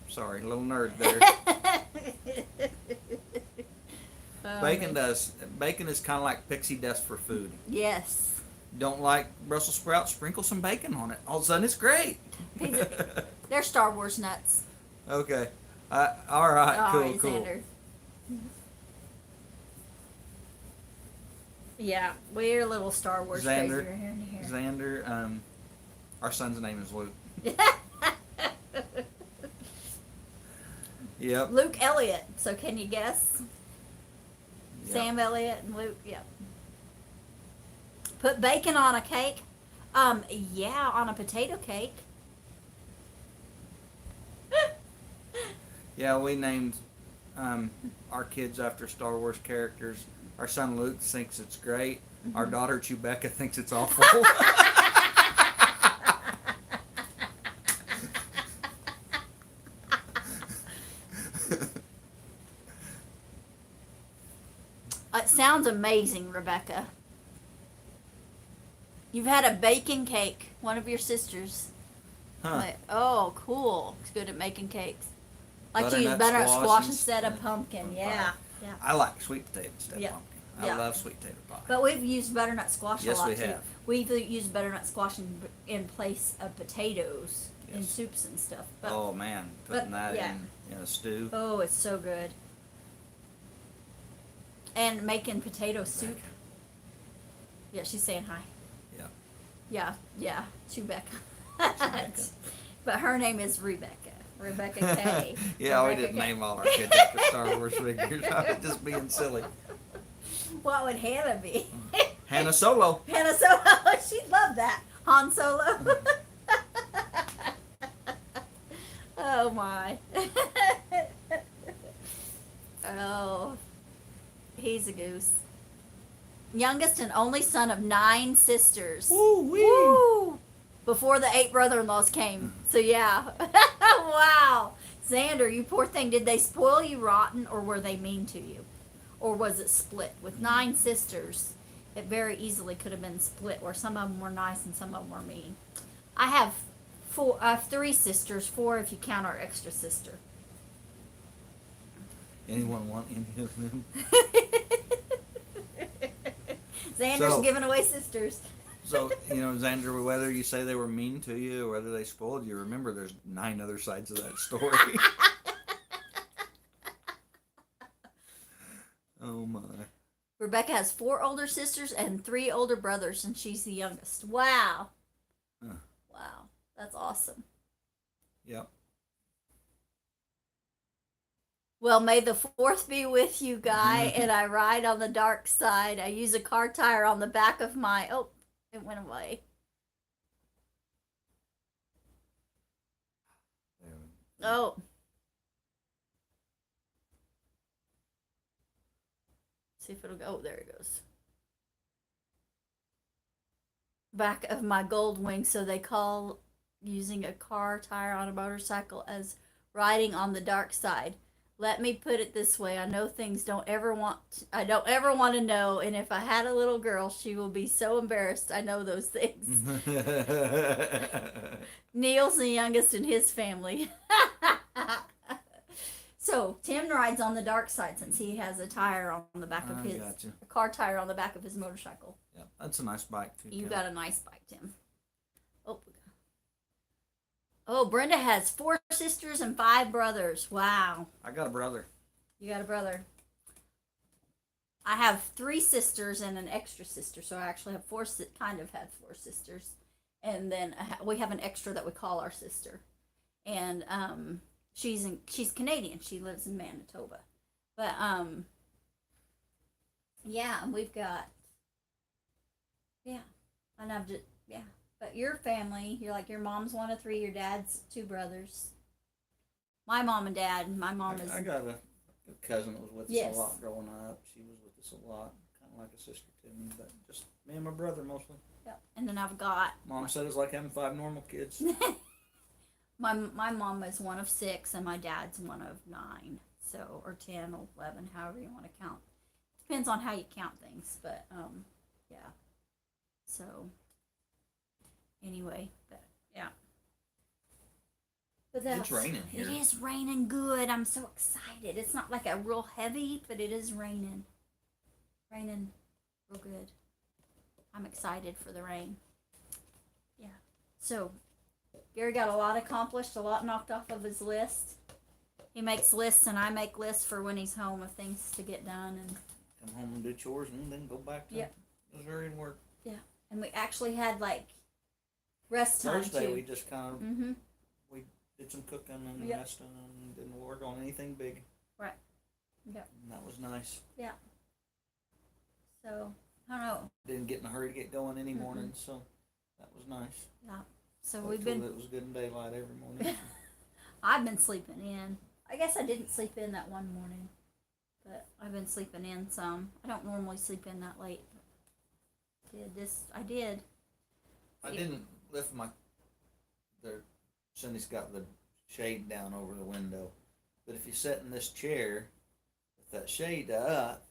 Sorry, a little nerd there. Bacon is kind of like pixie dust for food. Yes. Don't like Brussels sprouts? Sprinkle some bacon on it. All of a sudden, it's great. They're Star Wars nuts. Okay. All right. All Cool. right, Cool. Xander. Yeah, we're a little Star Wars crazy Xander. right here. Xander. Our son's name is Luke. Yep. Luke Elliott. So can you guess? Yep. Sam Elliott and Luke. Yep. Put bacon on a cake. Yeah, on a potato cake. Yeah, we named our kids after Star Wars characters. Our son Luke thinks it's great. Our daughter Chewbacca thinks it's awful. It sounds amazing, Rebecca. You've had a bacon cake, one of your sisters. Huh. Like, oh, cool. It's good at making cakes. Like to use Butternut butternut squash squash and instead of stuff. pumpkin. Pie. Yeah, yeah. I like sweet potato instead Yeah. of pumpkin. Yeah. I love sweet potato pie. But we've used butternut squash Yes, a lot we too. have. We've used butternut squash in place of potatoes in Yes. soups and stuff. But, Oh man, putting that yeah. in a stew. oh, it's so good. And making potato soup. Yeah, she's saying hi. Yeah. Yeah, Chewbacca. Chewbacca. But her name is Rebecca. Rebecca K. Yeah, we Rebecca didn't K. name all our kids after Star Wars figures. I was just being silly. What would Hannah be? Hannah Solo. Hannah Solo. She'd love that. Han Solo. Oh my. Oh, he's a goose. Youngest and only son of 9 sisters. Woo-wee. Woo! Before the 8 brother-in-laws came. So yeah. Wow. Xander, you poor thing. Did they spoil you rotten or were they mean to you? Or was it split? With 9 sisters, it very easily could have been split where some of them were nice and some of them were mean. I have 3 sisters, 4 if you count our extra sister. Anyone want any of them? Xander's So- giving away sisters. So, Xander, whether you say they were mean to you or whether they spoiled you, remember there's 9 other sides of that story. Oh my. Rebecca has 4 older sisters and 3 older brothers, and she's the youngest. Wow. Huh. Wow. That's awesome. Yep. Well, may the 4th be with you, Guy, and I ride on the dark side. I use a car tire on the back of my... Oh, it went away. Oh. See if it'll go. Oh, there it goes. Back of my gold wing, so they call using a car tire on a motorcycle as riding on the dark side. Let me put it this way: I know things I don't ever want to know, and if I had a little girl, she will be so embarrassed. I know those things. Neil's the youngest in his family. So Tim rides on the dark side since he has a tire on the back of his Gotcha. a car tire on the back of his motorcycle. Yep, that's a nice bike too. You Kim. got a nice bike, Tim. Oh, Brenda has 4 sisters and 5 brothers. Wow. I got a brother. You got a brother. I have 3 sisters and an extra sister, so I actually have 4 sisters, and then we have an extra that we call our sister, and she's Canadian. She lives in Manitoba, but yeah, and we've got and I've just But your family, you're like your mom's one of 3, your dad's 2 brothers. My mom and dad. My mom is. I got a cousin that was with Yes. us a lot growing up. She was with us a lot, kind of like a sister to me, but just me and my brother mostly. Yep. And then I've got Mom said it's like having 5 normal kids. my mom is one of 6 and my dad's one of 9. So or 10, 11, however you want to count. Depends on how you count things, but yeah. So anyway, but yeah. But It's raining here. It is raining good. I'm so excited. It's not like a real heavy, but it is raining. Raining real good. I'm excited for the rain. Yeah. So Gary got a lot accomplished, a lot knocked off of his list. He makes lists and I make lists for when he's home of things to get done, and Come home and do chores and then go back to Missouri and work. and we actually had like rest time Thursday too. we just kind of Mm-hmm. did some cooking and Yep. resting and didn't work on anything big. Right. Yep. And that was nice. So I don't know. Didn't get in a hurry to get going any Mm-mm. morning, so that was nice. So Wait we've till been. It was good in daylight every morning. I've been sleeping in. I guess I didn't sleep in that one morning, but I've been sleeping in some. I don't normally sleep in that late. I did. I didn't lift Cindy's got the shade down over the window, but if you sit in this chair with that shade up,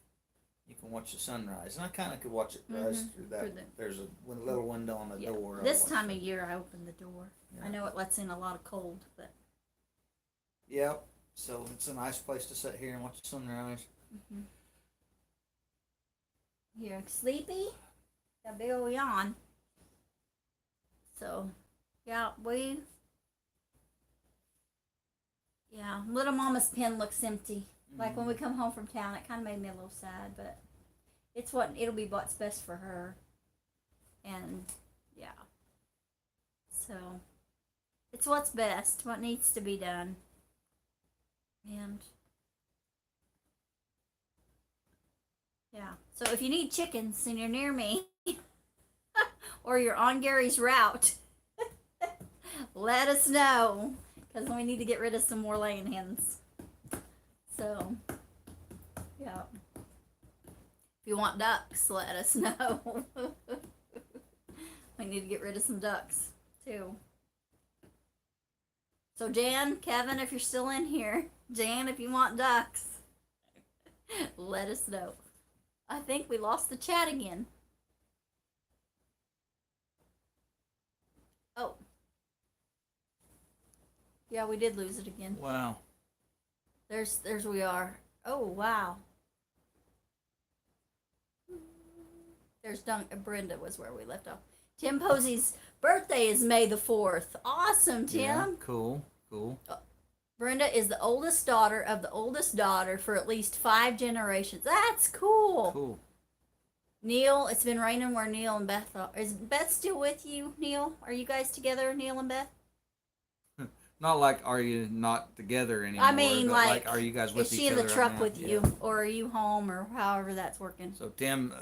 you can watch the sunrise. And I kind of could watch it rise through that. Through the- There's a little window on the Yeah. door. I This watch time it. of year, I open the door. Yeah. I know it lets in a lot of cold, but Yep. So it's a nice place to sit here and watch the sunrise. you're sleepy. Got a big old yawn. So, yeah, Little Mama's pen looks empty. Like when we come home from town, it kind of made me a little sad, but it'll be what's best for her. And yeah. So, it's what's best, what needs to be done. And yeah. So if you need chickens and you're near me or you're on Gary's route, let us know because we need to get rid of some more laying hens. So, yeah. If you want ducks, let us know. We need to get rid of some ducks too. So Jan, Kevin, if you're still in here, Jan, if you want ducks, let us know. I think we lost the chat again. Oh. Yeah, we did lose it again. Wow. There's we are. Oh, wow. There's Brenda was where we left off. Tim Posey's birthday is May the 4th. Awesome, Tim. Yeah, cool. Brenda is the oldest daughter of the oldest daughter for at least 5 generations. That's cool. Cool. Neil, it's been raining where Neil and Beth are. Is Beth still with you, Neil? Are you guys together, Neil and Beth? Not like, are you not together anymore? I mean, but like, are you guys with is each she in other the right truck now? with Yeah. you, or are you home, or however that's working? So Tim,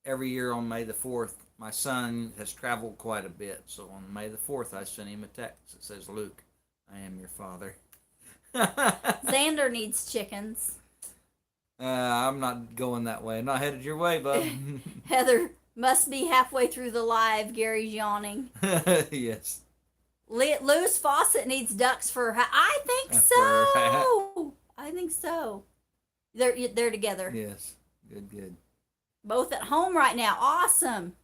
every year on May the 4th, my son has traveled quite a bit. So on May the 4th, I sent him a text that says, "Luke, I am your father." Xander needs chickens. I'm not going that way. I'm not headed your way, bub. Heather must be halfway through the live. Gary's yawning. Yes. Louis Fawcett needs ducks for her. I think For so. I think so. They're together. Yes. Good. Both at home right now. Awesome.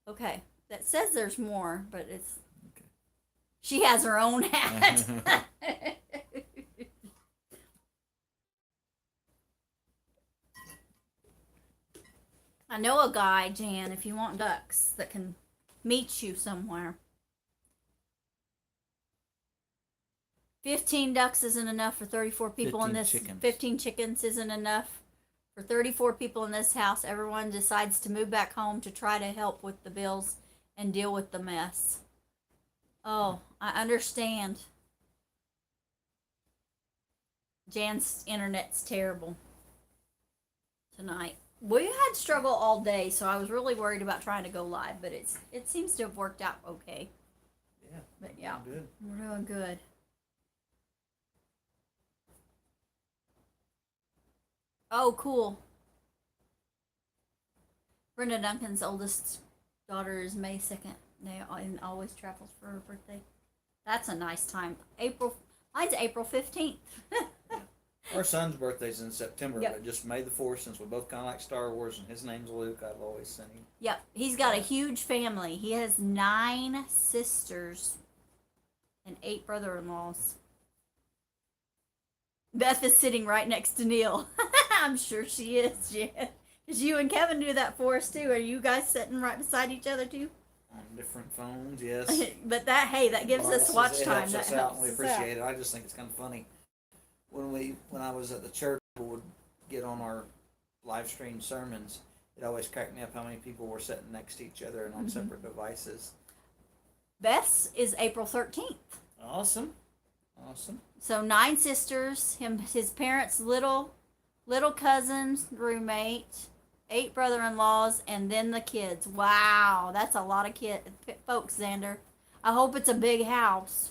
Okay. That says there's more, but it's. Okay. She has her own hat. I know a guy, Jan, if you want ducks, that can meet you somewhere. 15 ducks isn't enough for 34 people in 15 this. chickens. 15 chickens isn't enough for 34 people in this house. Everyone decides to move back home to try to help with the bills and deal with the mess. Oh, I understand. Jan's internet's terrible tonight. We had struggle all day, so I was really worried about trying to go live, but it seems to have worked out okay. Yeah. But yeah, Good. we're doing good. Oh, cool. Brenda Duncan's oldest daughter is May 2nd. And always travels for her birthday. That's a nice time. Mine's April 15th. Our son's birthday's in September, Yep. but just May the 4th, since we both kind of like Star Wars, and his name's Luke, I've always sent him. Yep, he's got a huge family. He has 9 sisters and 8 brother-in-laws. Beth is sitting right next to Neil. I'm sure she is, Jen. Because you and Kevin do that for us, too. Are you guys sitting right beside each other, too? On different phones, yes. But that gives us watch It time. helps That us out, helps and we us appreciate it. I just think it's kind of funny. When I was at the church, we would get on our live stream sermons. It always cracked me up how many people were sitting next to each other and on separate devices. Beth's is April 13th. Awesome. So 9 sisters, his parents' little cousins, roommate, 8 brother-in-laws, and then the kids. Wow, that's a lot of folks, Xander. I hope it's a big house.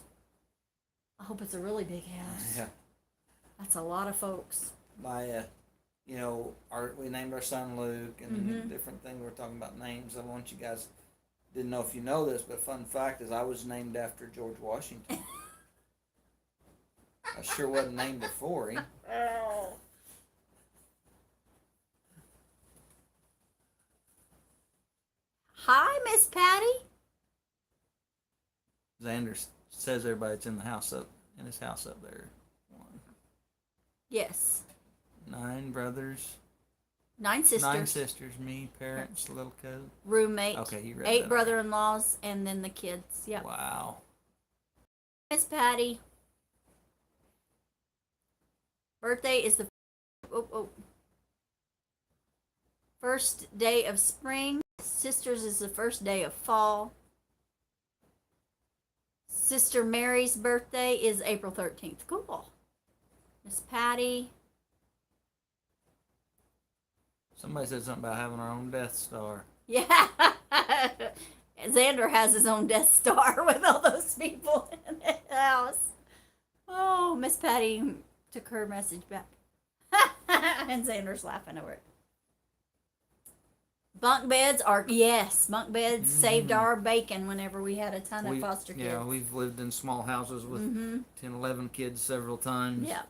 I hope it's a really big house. Yeah. That's a lot of folks. My, we named our son Luke, and different things. We're talking about names. I want you guys, didn't know if you know this, but fun fact is I was named after George Washington. I sure wasn't named before him. Oh. Hi, Miss Patty. Xander says everybody's in his house up there. 1, Yes. 9 brothers. 9 sisters. 9 sisters, me, parents, little cousin. Roommate. Okay, you read 8 that. brother-in-laws, and then the kids. Yep. Wow. Miss Patty. Birthday is the first day of spring. Sisters is the first day of fall. Sister Mary's birthday is April 13th. Cool. Miss Patty. Somebody said something about having our own Death Star. Yeah. Xander has his own Death Star with all those people in the house. Oh, Miss Patty took her message back. And Xander's laughing over it. Bunk beds saved our bacon whenever we had a ton of foster kids. Yeah, we've lived in small houses with 10, 11 kids several times. Yeah.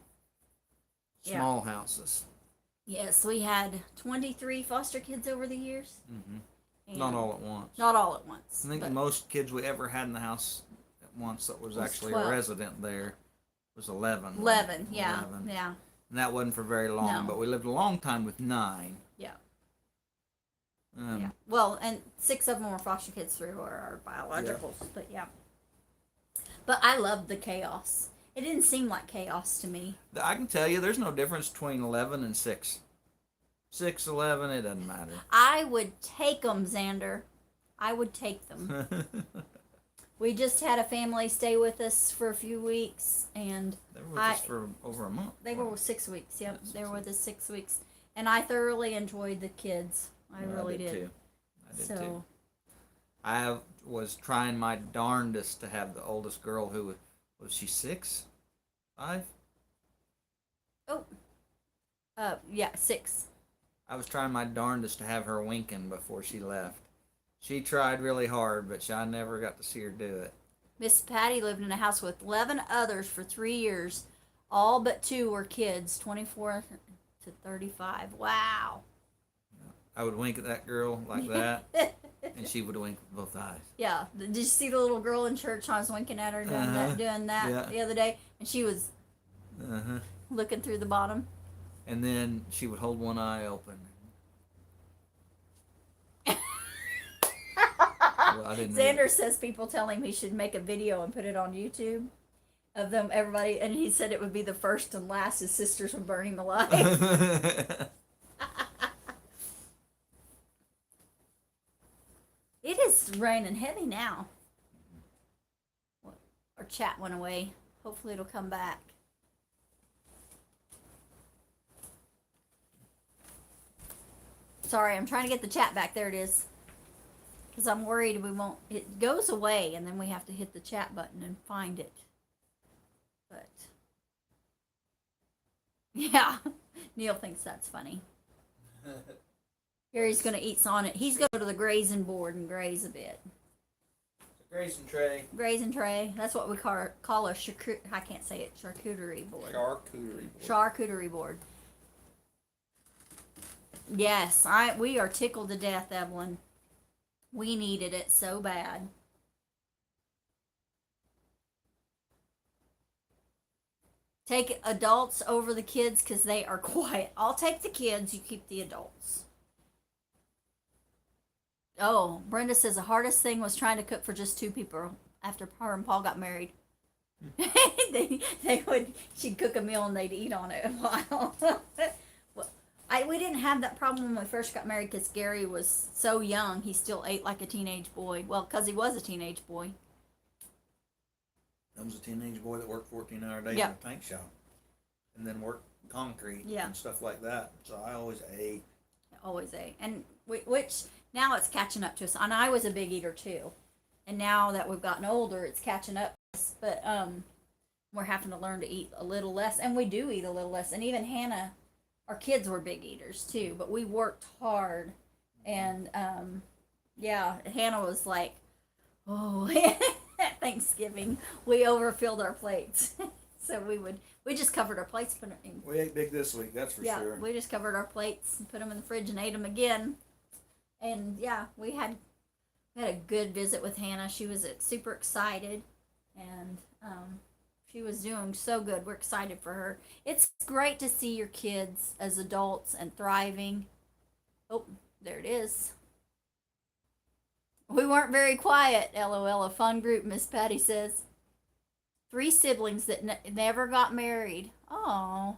Small houses. Yes, we had 23 foster kids over the years. Not all at once. Not all at once. I think the most kids we ever had in the house at once that was actually 12. a resident there was 11. 11, yeah. 11. Yeah. And that wasn't for very long, No. but we lived a long time with 9. Yeah. Yeah. Well, and 6 of them were foster kids through our biologicals, but yeah. But I loved the chaos. It didn't seem like chaos to me. I can tell you there's no difference between 11 and 6. 6, 11, it doesn't matter. I would take them, Xander. I would take them. We just had a family stay with us for a few weeks, and They were with us for over a month. They were 6 weeks. Yep, they were with us 6 weeks, and I thoroughly enjoyed the kids. I really did. Too. I did too. I was trying my darndest to have the oldest girl who was she 6, 5? Oh, yeah, 6. I was trying my darndest to have her winking before she left. She tried really hard, but I never got to see her do it. Miss Patty lived in a house with 11 others for 3 years. All but 2 were kids, 24 to 35. Wow. I would wink at that girl like that, and she would wink with both eyes. Yeah. Did you see the little girl in church? I was winking at her doing that the other day, and she was looking through the bottom. And then she would hold one eye open. Well, Xander says people tell him he should make a video and put it on YouTube of them, everybody, and he said it would be the first and last his sisters were burning alive. It is raining heavy now. Our chat went away. Hopefully it'll come back. Sorry, I'm trying to get the chat back. There it is. Because I'm worried we won't. It goes away and then we have to hit the chat button and find it. But yeah, Neil thinks that's funny. Gary's gonna eat Sonic. He's going to go to the grazing board and graze a bit. Grazing tray. Grazing tray. That's what we call a I can't say it. Charcuterie board. Charcuterie board. Charcuterie board. Yes, we are tickled to death, Evelyn. We needed it so bad. Take adults over the kids because they are quiet. I'll take the kids, you keep the adults. Oh, Brenda says the hardest thing was trying to cook for just 2 people after her and Paul got married. She'd cook a meal and they'd eat on it a while. We didn't have that problem when we first got married because Gary was so young. He still ate like a teenage boy. Well, because he was a teenage boy. I was a teenage boy that worked 14-hour days in a tank shop. And then worked concrete and stuff like that. So I always ate. Always ate. And which now it's catching up to us. And I was a big eater too. And now that we've gotten older, it's catching up to us. But we're having to learn to eat a little less. And we do eat a little less. And even Hannah, our kids were big eaters too. But we worked hard. And Hannah was like, oh, at Thanksgiving, we overfilled our plates. So we just covered our plates. We ate big this week, that's for sure. We just covered our plates and put them in the fridge and ate them again. And we had a good visit with Hannah. She was super excited, and she was doing so good. We're excited for her. It's great to see your kids as adults and thriving. Oh, there it is. We weren't very quiet, LOL. A fun group, Miss Patty says. 3 siblings that never got married. Oh,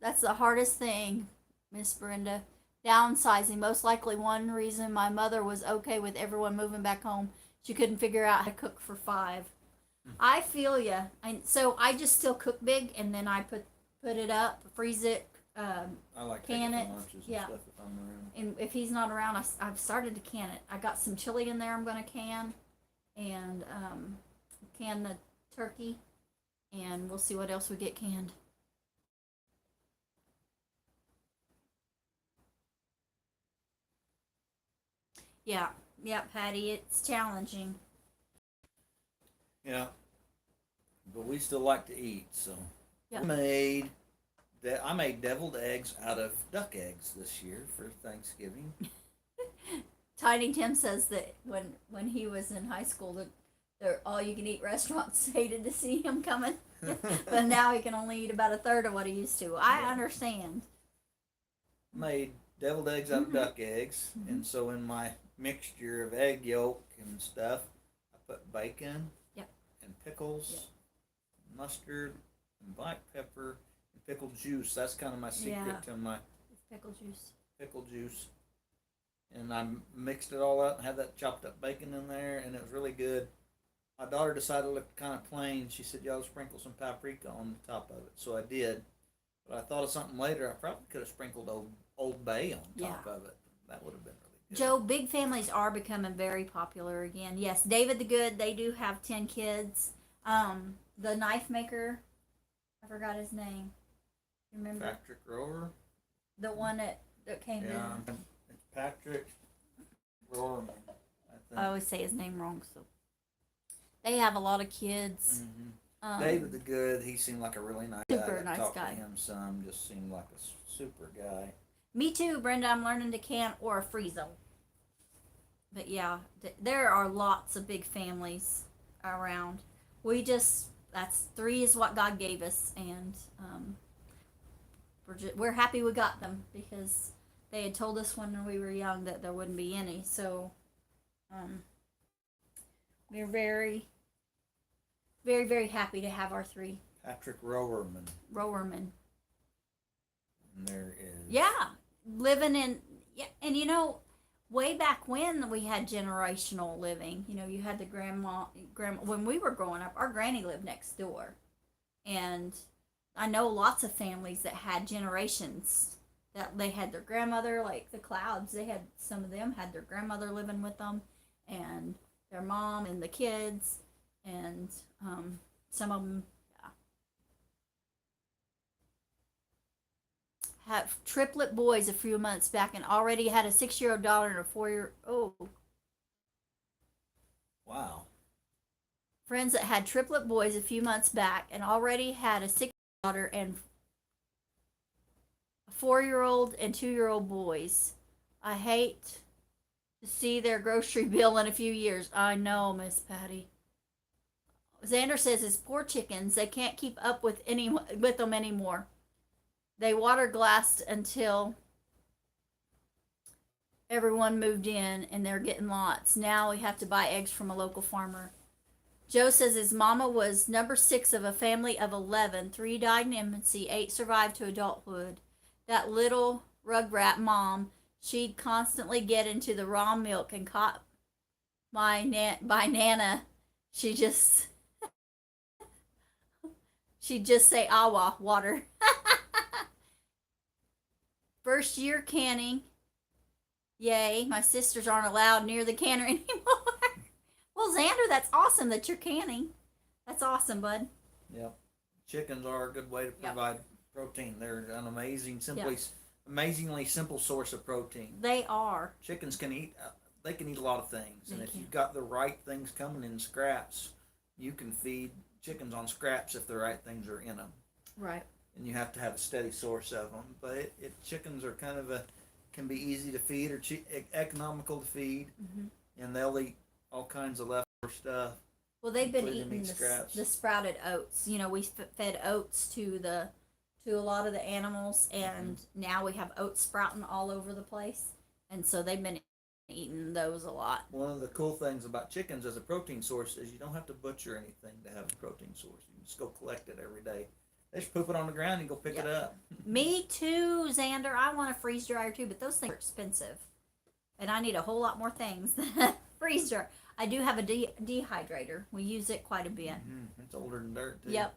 that's the hardest thing, Miss Brenda. Downsizing. Most likely one reason my mother was okay with everyone moving back home. She couldn't figure out how to cook for 5. I feel ya. And so I just still cook big, and then I put it up, freeze it, I like can it. lunches and stuff if I'm around. And if he's not around, I've started to can it. I got some chili in there I'm going to can, and can the turkey, and we'll see what else we get canned. Yeah, yeah, Patty, it's challenging. Yeah, but we still like to eat. So Yeah. I made deviled eggs out of duck eggs this year for Thanksgiving. Tiny Tim says that when he was in high school, that the all you can eat restaurants hated to see him coming, but now he can only eat about a third of what he used to. I Yeah. understand. Made deviled eggs out of Mhm. duck eggs, and so in my mixture of egg yolk and stuff, I put bacon, Yep. and pickles, Yep. mustard, and black pepper, and pickle juice. That's kind of my secret Yeah. to my It's pickle juice. pickle juice. And I mixed it all up and had that chopped up bacon in there, and it was really good. My daughter decided it looked kind of plain. She said, "Y'all sprinkle some paprika on the top of it," so I did. But I thought of something later. I probably could have sprinkled Old Bay on top of it. That would have been really good. Joe, big families are becoming very popular again. Yes, David the Good, they do have 10 kids. The knife maker, I forgot his name. Remember? Patrick Rower. The one that came Yeah, in. it's Patrick Rowerman. I think. I always say his name wrong, so. They have a lot of kids. David the Good, he seemed like a really nice guy. Super nice talked guy. to him some, just seemed like a super guy. Me too, Brenda. I'm learning to can or a freezo. But yeah, there are lots of big families around. That's 3 is what God gave us, and we're happy we got them because they had told us when we were young that there wouldn't be any. So we're very, very, very happy to have our 3 Patrick Rowerman. Rowermen. And there is. Yeah, living in and way back when we had generational living, you had the grandma when we were growing up, our granny lived next door, and I know lots of families that had generations that they had their grandmother, like the Clouds. Some of them had their grandmother living with them, and their mom and the kids, and some of them had triplet boys a few months back and already had a 6-year-old daughter and a 4-year-old. Wow. Friends that had triplet boys a few months back and already had a 6-year-old daughter and a 4-year-old and 2-year-old boys. I hate to see their grocery bill in a few years. I know, Miss Patty. Xander says his poor chickens, they can't keep up with them anymore. They water glassed until everyone moved in and they're getting lots. Now we have to buy eggs from a local farmer. Joe says his mama was number 6 of a family of 11. 3 died in infancy, 8 survived to adulthood. That little rugrat mom, she'd constantly get into the raw milk and caught by Nana. She'd just say, "Awa, water." First year canning. Yay, my sisters aren't allowed near the canner anymore. Well, Xander, that's awesome that you're canning. That's awesome, bud. Yep. Chickens are a good way to provide protein. They're an amazingly simple source of protein. They are. Chickens can eat. They can eat a lot of things, and if can. you've got the right things coming in scraps, you can feed chickens on scraps if the right things are in them. Right. And you have to have a steady source of them. But chickens are can be easy to feed or economical to feed, and they'll eat all kinds of leftover stuff. Well, they've been eating the sprouted oats. We fed oats to a lot of the animals, and now we have oats sprouting all over the place, and so they've been eating those a lot. One of the cool things about chickens as a protein source is you don't have to butcher anything to have a protein source. You can just go collect it every day. They just poop it on the ground and go pick it up. Me too, Xander. I want a freeze dryer too, but those things are expensive. And I need a whole lot more things than a freeze dryer. I do have a dehydrator. We use it quite a bit. It's older than dirt too. Yep.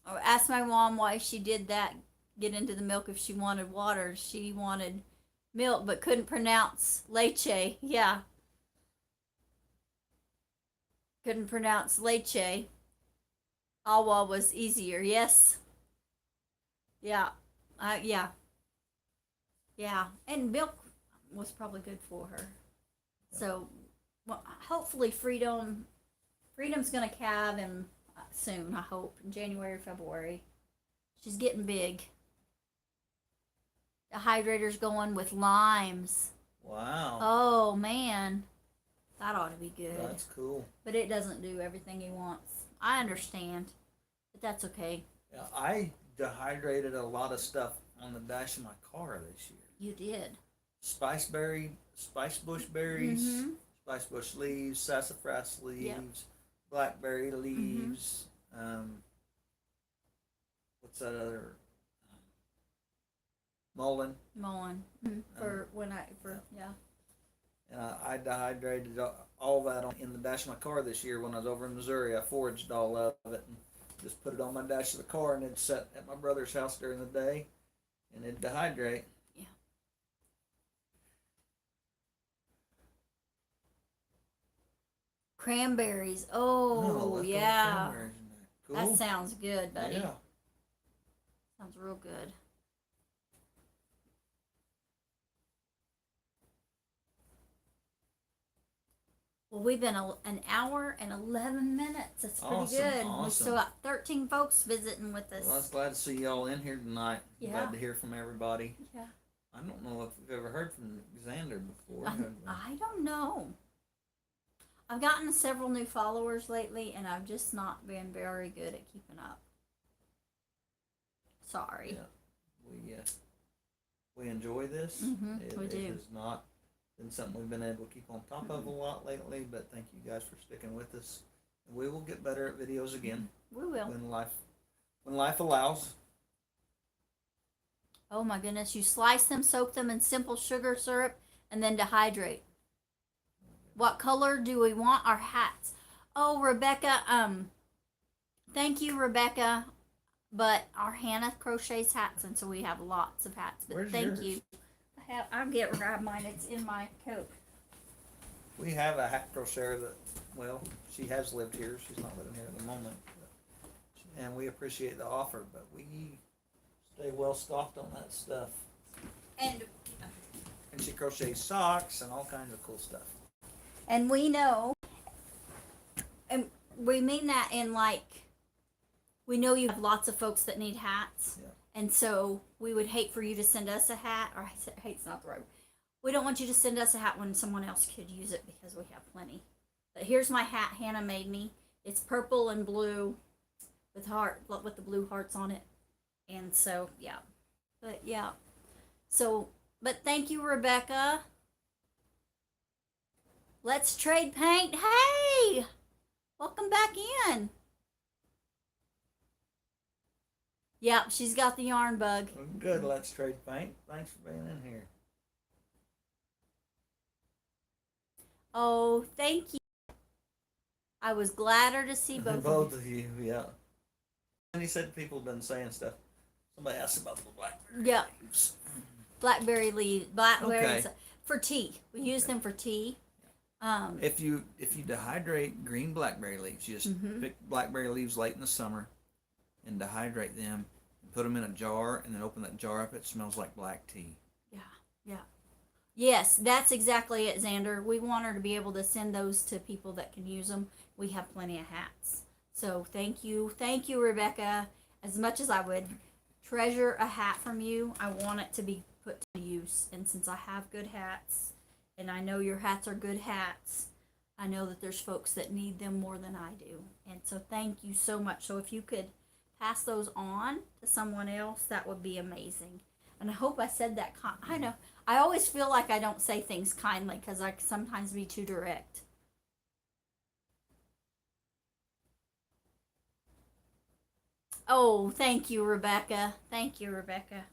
I asked my mom why she did that, get into the milk if she wanted water. She wanted milk but couldn't pronounce leche. Yeah. Couldn't pronounce leche. Awa was easier. Yes. Yeah. Yeah. Yeah. And milk was probably good for her. So, well, hopefully Freedom's gonna calve in soon. I hope in January, February. She's getting big. The hydrator's going with limes. Wow. Oh man, that ought to be good. That's cool. But it doesn't do everything he wants. I understand, but that's okay. Yeah, I dehydrated a lot of stuff on the dash of my car this year. You did. Spice bush berries, Mm-hmm. spice bush leaves, sassafras leaves, Yep. blackberry leaves. What's that other? Mullein. Mullein. Yeah. And I dehydrated all that in the dash of my car this year when I was over in Missouri. I foraged all of it and just put it on my dash of the car, and it'd sit at my brother's house during the day, and it'd dehydrate. Yeah. Cranberries. Oh, leftover yeah. cranberries in there. Cool. That sounds good, buddy. Yeah. Sounds real good. Well, we've been an hour and 11 minutes. That's pretty Awesome, good. We awesome. still got 13 folks visiting with us. Well, I was glad to see y'all in here tonight. Yeah. Glad to hear from everybody. Yeah. I don't know if we've ever heard from Xander before. have we? I don't know. I've gotten several new followers lately, and I've just not been very good at keeping up. Sorry. Yeah. We enjoy this. We It do. has not been something we've been able to keep on top of a lot lately, but thank you guys for sticking with us. We will get better at videos again We will. when life allows. Oh my goodness! You slice them, soak them in simple sugar syrup, and then dehydrate. What color do we want our hats? Oh, Rebecca. Thank you, Rebecca. But our Hannah crochets hats, and so we have lots of hats. But Where's thank yours? you. I'll grab mine. It's in my coat. We have a hat crocheter that, well, she has lived here. She's not living here at the moment. And we appreciate the offer, but we stay well stocked on that stuff. And she crochets socks and all kinds of cool stuff. And we know, and we mean that in like, we know you have lots of folks that need hats. Yeah. And so we would hate for you to send us a hat, or hate's not the right word. We don't want you to send us a hat when someone else could use it because we have plenty. But here's my hat Hannah made me. It's purple and blue with the blue hearts on it. And so, yeah. But yeah. So, but thank you, Rebecca. Let's trade paint. Hey! Welcome back in. Yep, she's got the yarn bug. Good, let's trade paint. Thanks for being in here. Oh, thank you. I was gladder to see both, Both of of you, yeah. And he said people have been saying stuff. Somebody asked about the blackberry Yeah. leaves. Blackberry leaves. Blackberries. Okay. For tea. We use them for tea. If you dehydrate green blackberry leaves, you just Mhm. pick blackberry leaves late in the summer and dehydrate them and put them in a jar and then open that jar up. It smells like black tea. Yeah. Yes, that's exactly it, Xander. We want her to be able to send those to people that can use them. We have plenty of hats. So thank you, Rebecca. As much as I would treasure a hat from you, I want it to be put to use. And since I have good hats, and I know your hats are good hats, I know that there's folks that need them more than I do. And so thank you so much. So if you could pass those on to someone else, that would be amazing. And I hope I said that. I know. I always feel like I don't say things kindly because I can sometimes be too direct. Oh, thank you, Rebecca. Thank you, Rebecca.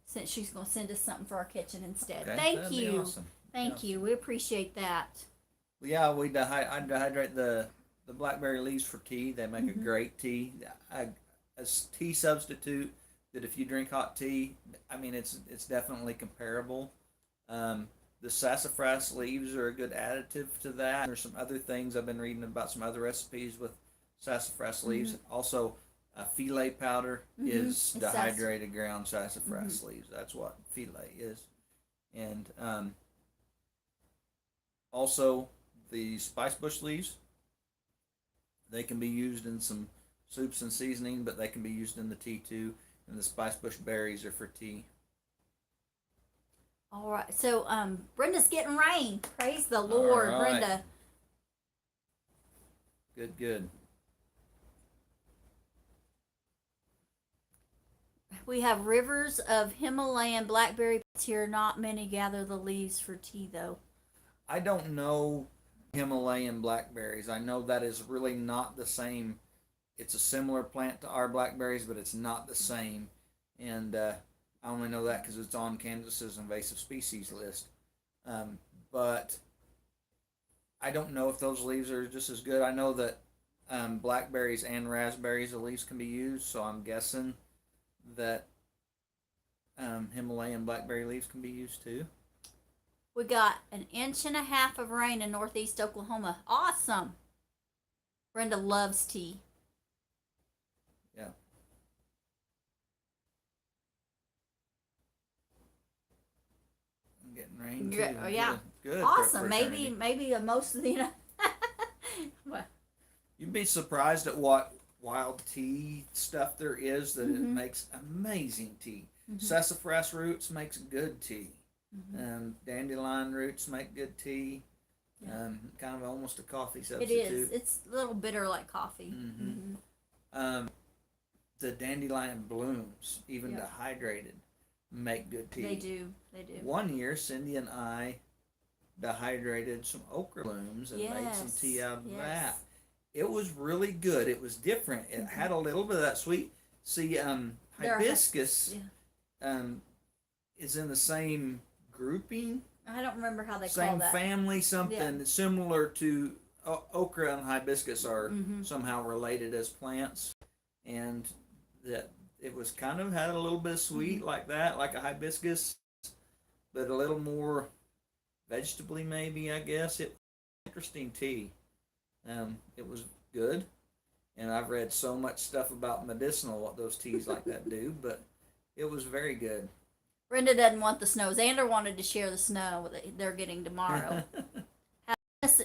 Since she's going to send us something for our kitchen instead. Okay, Thank that'd be you. awesome. Thank you. We appreciate that. Well, yeah, I dehydrate the blackberry leaves for tea. They make a great tea. As tea substitute, that if you drink hot tea, I mean it's definitely comparable. The sassafras leaves are a good additive to that. There's some other things I've been reading about, some other recipes with sassafras leaves. Also, filet powder is It's dehydrated ground sassafras leaves. That's what filet is. And Also, the spice bush leaves, they can be used in some soups and seasoning, but they can be used in the tea too. And the spice bush berries are for tea. All right. So Brenda's getting rain. Praise the All Lord, right. Brenda. Good, good. We have rivers of Himalayan blackberry here. Not many gather the leaves for tea, though. I don't know Himalayan blackberries. I know that is really not the same. It's a similar plant to our blackberries, but it's not the same. And I only know that because it's on Kansas's invasive species list. But I don't know if those leaves are just as good. I know that blackberries and raspberries, the leaves can be used, so I'm guessing that Himalayan blackberry leaves can be used too. We got 1.5 inches of rain in northeast Oklahoma. Awesome. Brenda loves tea. Yeah. I'm getting rain too. Yeah. Good. Awesome. Maybe most of the well, You'd be surprised at what wild tea stuff there is that it Mhm. makes amazing tea. Mhm. Sassafras roots makes good tea. Mhm. Dandelion roots make good tea. Yeah. Kind of almost a coffee It substitute. is. It's a little bitter like coffee. Mhm. The dandelion blooms, even Yeah. dehydrated, make good tea. They do. They do. One year, Cindy and I dehydrated some okra blooms and made some tea out of that. It was really good. It was different. It had a little bit of that sweet. See, hibiscus is in the same grouping, I don't remember how they call same that. family, something similar to okra and hibiscus are somehow related as plants, and that it was kind of had a little bit of sweet like that, like a hibiscus, but a little more vegetably maybe, I guess. It was interesting tea. It was good, and I've read so much stuff about medicinal what those teas like that do, but it was very good. Brenda doesn't want the snow. Xander wanted to share the snow that they're getting tomorrow.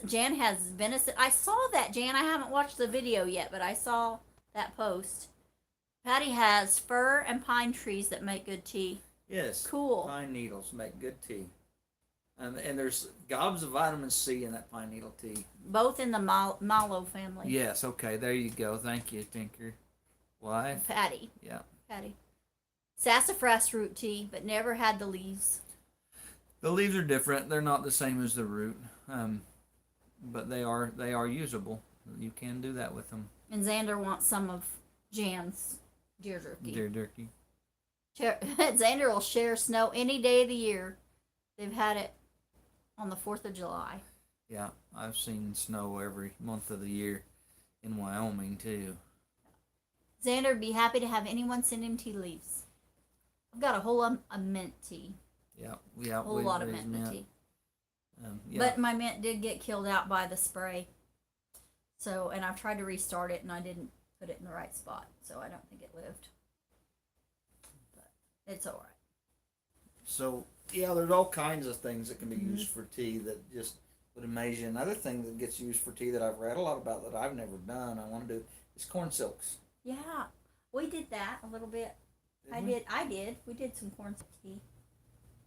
Jan has venison. I saw that, Jan. I haven't watched the video yet, but I saw that post. Patty has fir and pine trees that make good tea. Yes. Cool. Pine needles make good tea. And there's gobs of vitamin C in that pine needle tea. Both in the mallow family. Yes, okay, there you go. Thank you, Tinker. Wife. Patty. Yeah. Patty. Sassafras root tea, but never had the leaves. The leaves are different. They're not the same as the root, but they are usable. You can do that with them. And Xander wants some of Jan's deer jerky. Deer jerky. Xander will share snow any day of the year. They've had it on the 4th of July. Yeah, I've seen snow every month of the year in Wyoming too. Xander would be happy to have anyone send him tea leaves. I've got a whole of mint tea. Yeah. A whole lot of mint tea. Yeah. But my mint did get killed out by the spray. So, and I've tried to restart it and I didn't put it in the right spot. So I don't think it lived. But it's all right. So, yeah, there's all kinds of things that can be used for tea that just would amaze you. Another thing that gets used for tea that I've read a lot about that I've never done, I want to do, is corn silks. Yeah, we did that a little bit. I did. We did some corn silk tea.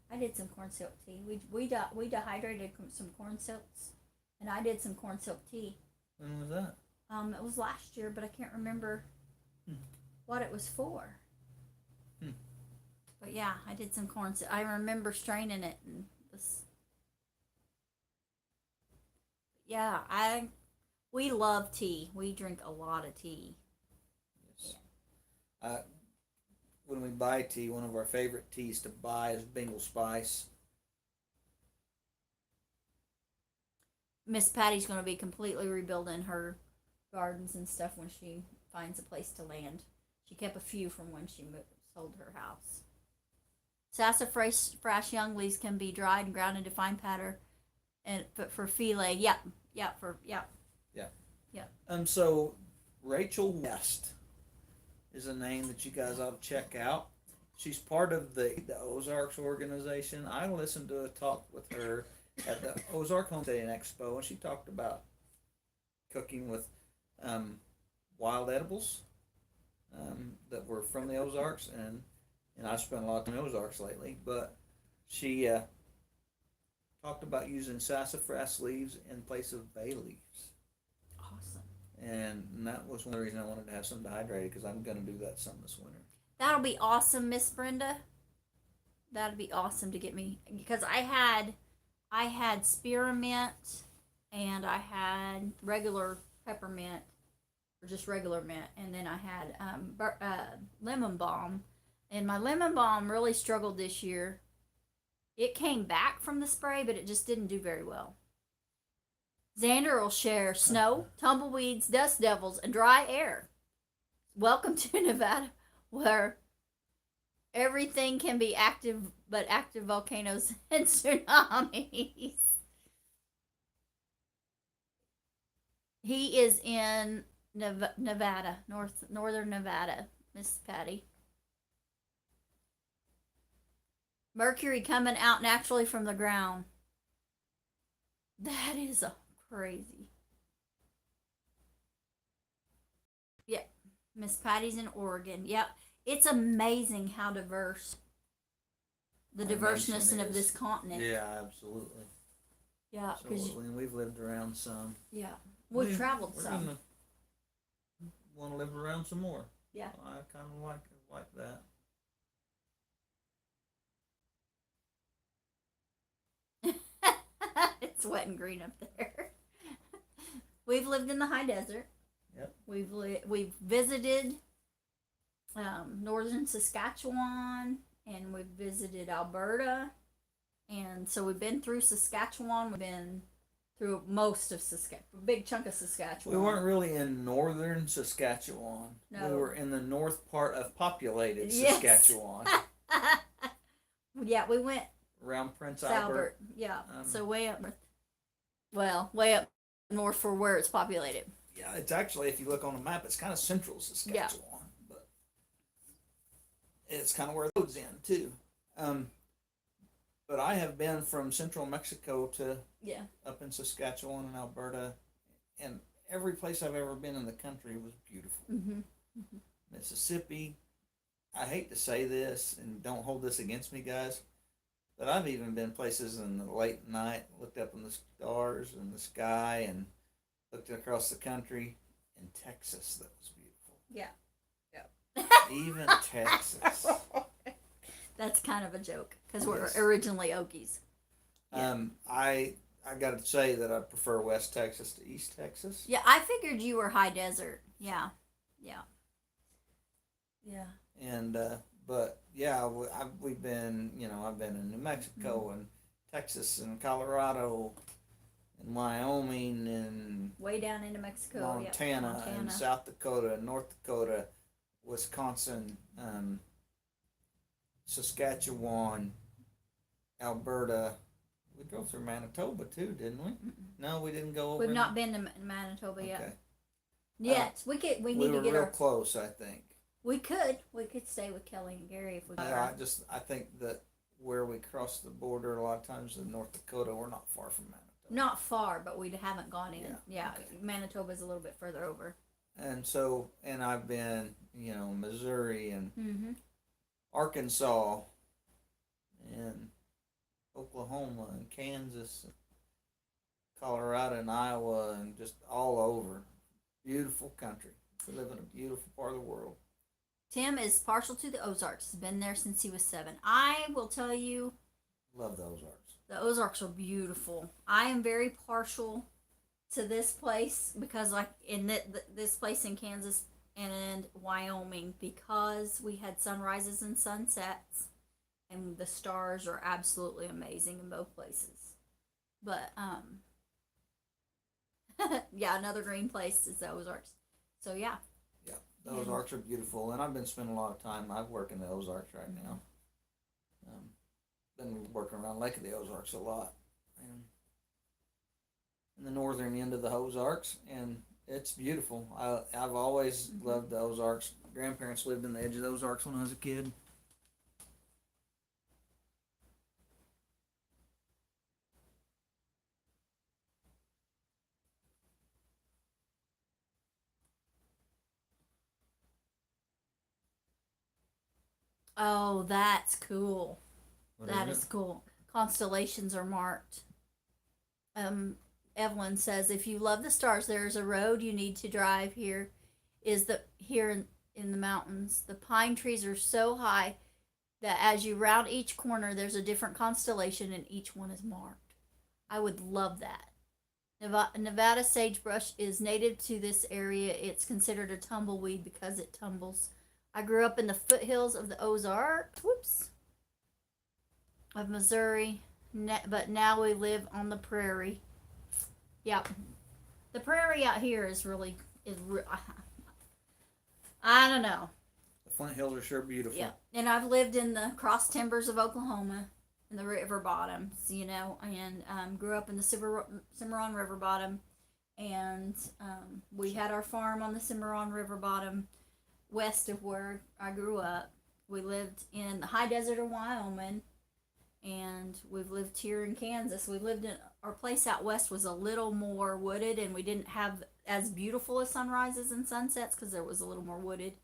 I did some corn silk tea. We dehydrated some corn silks, and I did some corn silk tea. When was that? It was last year, but I can't remember what it was for. But yeah, I did some corn silk. I remember straining it and this. Yeah, we love tea. We drink a lot of tea. Yes. When we buy tea, one of our favorite teas to buy is Bengal Spice. Miss Patty's going to be completely rebuilding her gardens and stuff when she finds a place to land. She kept a few from when she sold her house. Sassafras young leaves can be dried and ground into fine powder, and for filet. Yeah. So Rachel West is a name that you guys ought to check out. She's part of the Ozarks organization. I listened to a talk with her, at the Ozark Homesteading Expo, and she talked about cooking with wild edibles that were from the Ozarks, and I've spent a lot of time in the Ozarks lately, but she talked about using sassafras leaves in place of bay leaves. Awesome. And that was one of the reasons I wanted to have some dehydrated, because I'm going to do that some this winter. That'll be awesome, Miss Brenda. That'd be awesome to get me, because I had spearmint and I had regular peppermint, or just regular mint, and then I had lemon balm, and my lemon balm really struggled this year. It came back from the spray, but it just didn't do very well. Xander will share snow, tumbleweeds, dust devils, and dry air. Welcome to Nevada, where everything can be active, but active volcanoes and tsunamis. He is in Nevada, northern Nevada, Miss Patty. Mercury coming out naturally from the ground. That is crazy. Yeah, Miss Patty's in Oregon. Yep, it's amazing how diverse the diverseness of this continent. Yeah, absolutely. Yeah, because we've lived around some. Yeah, we've traveled some. Want to live around some more. Yeah, I kind of like that. It's wet and green up there. We've lived in the high desert. Yep. We've visited northern Saskatchewan, and we've visited Alberta, and so we've been through Saskatchewan. We've been through most of Saskatchewan, a big chunk of Saskatchewan. We weren't really in northern Saskatchewan. No. We were in the north part of populated Yes. Saskatchewan. Yeah, we went Around Prince Albert. Yeah, so way up north. Well, way up north for where it's populated. Yeah, it's actually, if you look on the map, it's kind of central Saskatchewan, but it's kind of where it goes in too. But I have been from central Mexico to up in Saskatchewan and Alberta, and every place I've ever been in the country was beautiful. Mm-hmm. Mm-hmm. Mississippi, I hate to say this, and don't hold this against me, guys, but I've even been places in the late night, looked up in the stars and the sky, and looked across the country. In Texas, that was beautiful. Yeah. Even Texas. That's kind of a joke, because we're originally Okies. I got to say that I prefer West Texas to East Texas. Yeah, I figured you were high desert. Yeah. And but yeah, we've been, I've been in New Mexico and Texas and Colorado and Wyoming and way down into Mexico, Montana and South Dakota and North Dakota, Wisconsin, Saskatchewan, Alberta. We drove through Manitoba too, didn't we? Mm-mm. No, we didn't go over. We've not been to Manitoba yet. Okay. Yet we need to get real close, I think. We could stay with Kelly and Gary if we could. I think that where we cross the border a lot of times in North Dakota, we're not far from Manitoba. Not far, but we haven't gone in. Yeah, Okay. Manitoba's a little bit further over. And so, and I've been, Missouri and Mm-hmm. Arkansas and Oklahoma and Kansas, and Colorado and Iowa, and just all over. Beautiful country. We live in a beautiful part of the world. Tim is partial to the Ozarks. He's been there since he was 7. I will tell you, Love the Ozarks. the Ozarks are beautiful. I am very partial to this place because, like, in this place in Kansas and Wyoming, because we had sunrises and sunsets, and the stars are absolutely amazing in both places. But yeah, another green place is the Ozarks. So yeah. Yeah, the Ozarks are beautiful, and I've been spending a lot of time. I work in the Ozarks right now. Been working around Lake of the Ozarks a lot, and in the northern end of the Ozarks, and it's beautiful. I've always loved the Ozarks. My grandparents lived in the edge of the Ozarks when I was a kid. Oh, that's cool. What That is is it? cool. Constellations are marked. Um, Evelyn says, if you love the stars, there is a road you need to drive here. Is the here in the mountains. The pine trees are so high that as you round each corner, there's a different constellation, and each one is marked. I would love that. Nevada sagebrush is native to this area. It's considered a tumbleweed because it tumbles. I grew up in the foothills of the Ozarks, whoops, of Missouri, but now we live on the prairie. Yep, the prairie out here is really is. I don't know. The Flint Hills are sure beautiful. Yeah, and I've lived in the cross timbers of Oklahoma, in the river bottoms, and grew up in the Cimarron River bottom, and we had our farm on the Cimarron River bottom, west of where I grew up. We lived in the high desert of Wyoming, and we've lived here in Kansas. We lived in our place out west was a little more wooded, and we didn't have as beautiful as sunrises and sunsets because there was a little more wooded.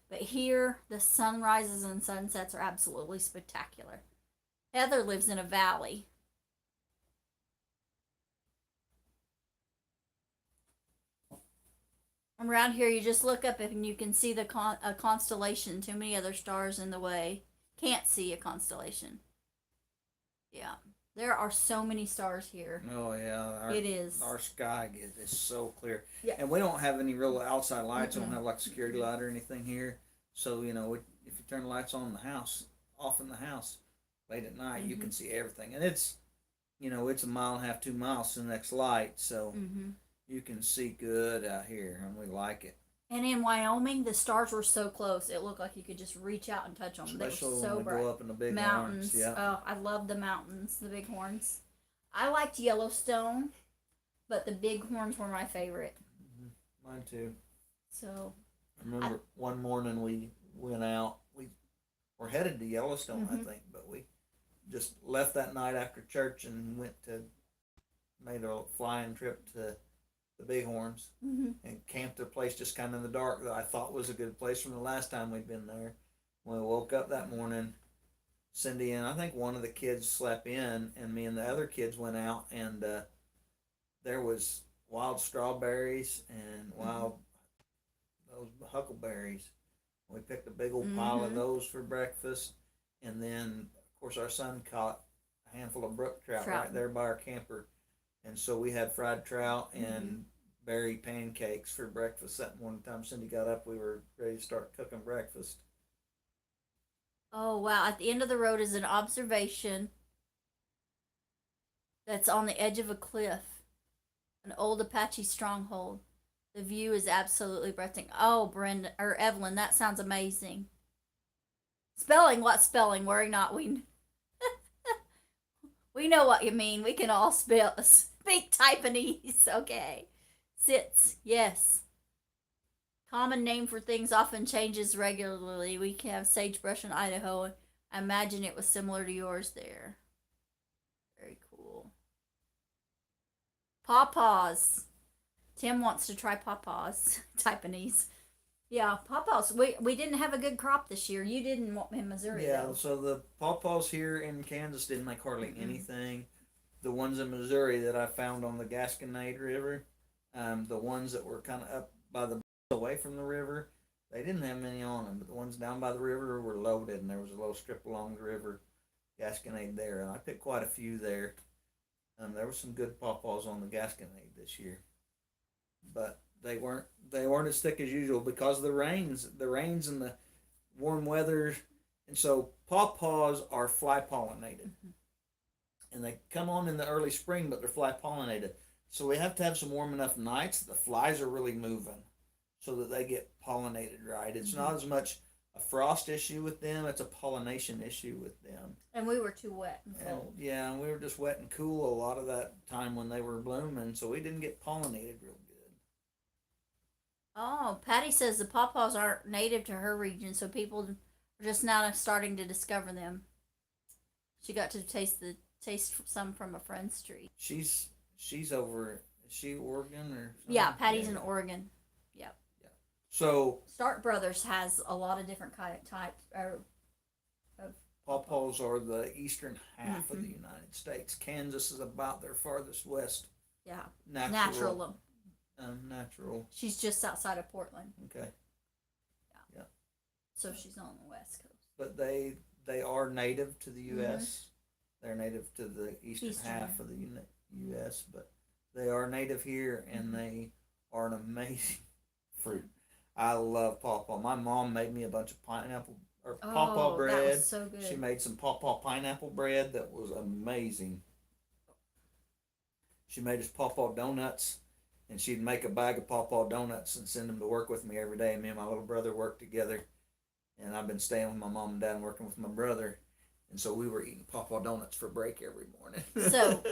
But here, the sunrises and sunsets are absolutely spectacular. Heather lives in a valley. Around here, you just look up and you can see a constellation. Too many other stars in the way. Can't see a constellation. Yeah, there are so many stars here. Oh yeah, It is. our sky is so clear. Yeah. And we don't have any real outside lights. We Mm-mm. don't have like a security light or anything here. So if you turn the lights on in the house, off in the house, late at night, you can see everything. And it's a mile and a half, 2 miles to the next light, so Mm-hmm. you can see good out here, and we like it. And in Wyoming, the stars were so close; it looked like you could just reach out and touch them. They were Especially so when we bright. go up in the big Mountains. horns. Yeah. Oh, I love the mountains, the bighorns. I liked Yellowstone, but the bighorns were my favorite. Mine too. So I remember one morning we went out. We were headed to Yellowstone, I think, but we just left that night after church and made a flying trip to the Bighorns and camped a place just kind of in the dark that I thought was a good place from the last time we'd been there. When we woke up that morning, Cindy and I think one of the kids slept in, and me and the other kids went out, and there was wild strawberries and wild those huckleberries. We picked a big old pile of those for breakfast, and then of course our son caught a handful of brook trout right there by our camper, and so we had fried trout and berry pancakes for breakfast that morning. Time Cindy got up, we were ready to start cooking breakfast. oh wow! At the end of the road is an observation that's on the edge of a cliff, an old Apache stronghold. The view is absolutely breathtaking. Oh, Brenda or Evelyn, that sounds amazing. Spelling, what spelling? Worry not, we know what you mean. We can all speak Taiwanese. Okay, sits, yes. Common name for things often changes regularly. We can have sagebrush in Idaho. I imagine it was similar to yours there. Very cool. Pawpaws. Tim wants to try pawpaws. Taiwanese. Yeah, pawpaws. We didn't have a good crop this year. You didn't in Missouri. Yeah, though. so the pawpaws here in Kansas didn't make hardly anything. The ones in Missouri that I found on the Gasconade River, the ones that were kind of up by the away from the river, they didn't have many on them. But the ones down by the river were loaded, and there was a little strip along the river, Gasconade there, and I picked quite a few there. There were some good pawpaws on the Gasconade this year, but they weren't as thick as usual because of the rains and the warm weather, and so pawpaws are fly pollinated, and they come on in the early spring, but they're fly pollinated. So we have to have some warm enough nights that the flies are really moving, so that they get pollinated right. It's not as much a frost issue with them; it's a pollination issue with them. And we were too wet and cold. Yeah, and we were just wet and cool a lot of that time when they were blooming, so we didn't get pollinated real good. Oh, Patty says the pawpaws aren't native to her region, so people are just now starting to discover them. She got to taste some from a friend's tree. She's over. Is she Oregon or something? Yeah, Patty's in Oregon. Yep. So Stark Brothers has a lot of different types or Pawpaws are the eastern half of the Mhm. United States. Kansas is about their farthest west. Yeah. Natural. Natural. Natural. She's just outside of Portland, Okay. so she's on the west coast. But they are native to the Mhm. U.S. They're native to the eastern half of the U.S., but they are native here, and they are an amazing fruit. I love pawpaw. My mom made me a bunch of pineapple or pawpaw Oh, that bread. was so good. She made some pawpaw pineapple bread that was amazing. She made us pawpaw donuts, and she'd make a bag of pawpaw donuts and send them to work with me every day. Me and my little brother worked together, and I've been staying with my mom and dad and working with my brother, and so we were eating pawpaw donuts for break every morning. So,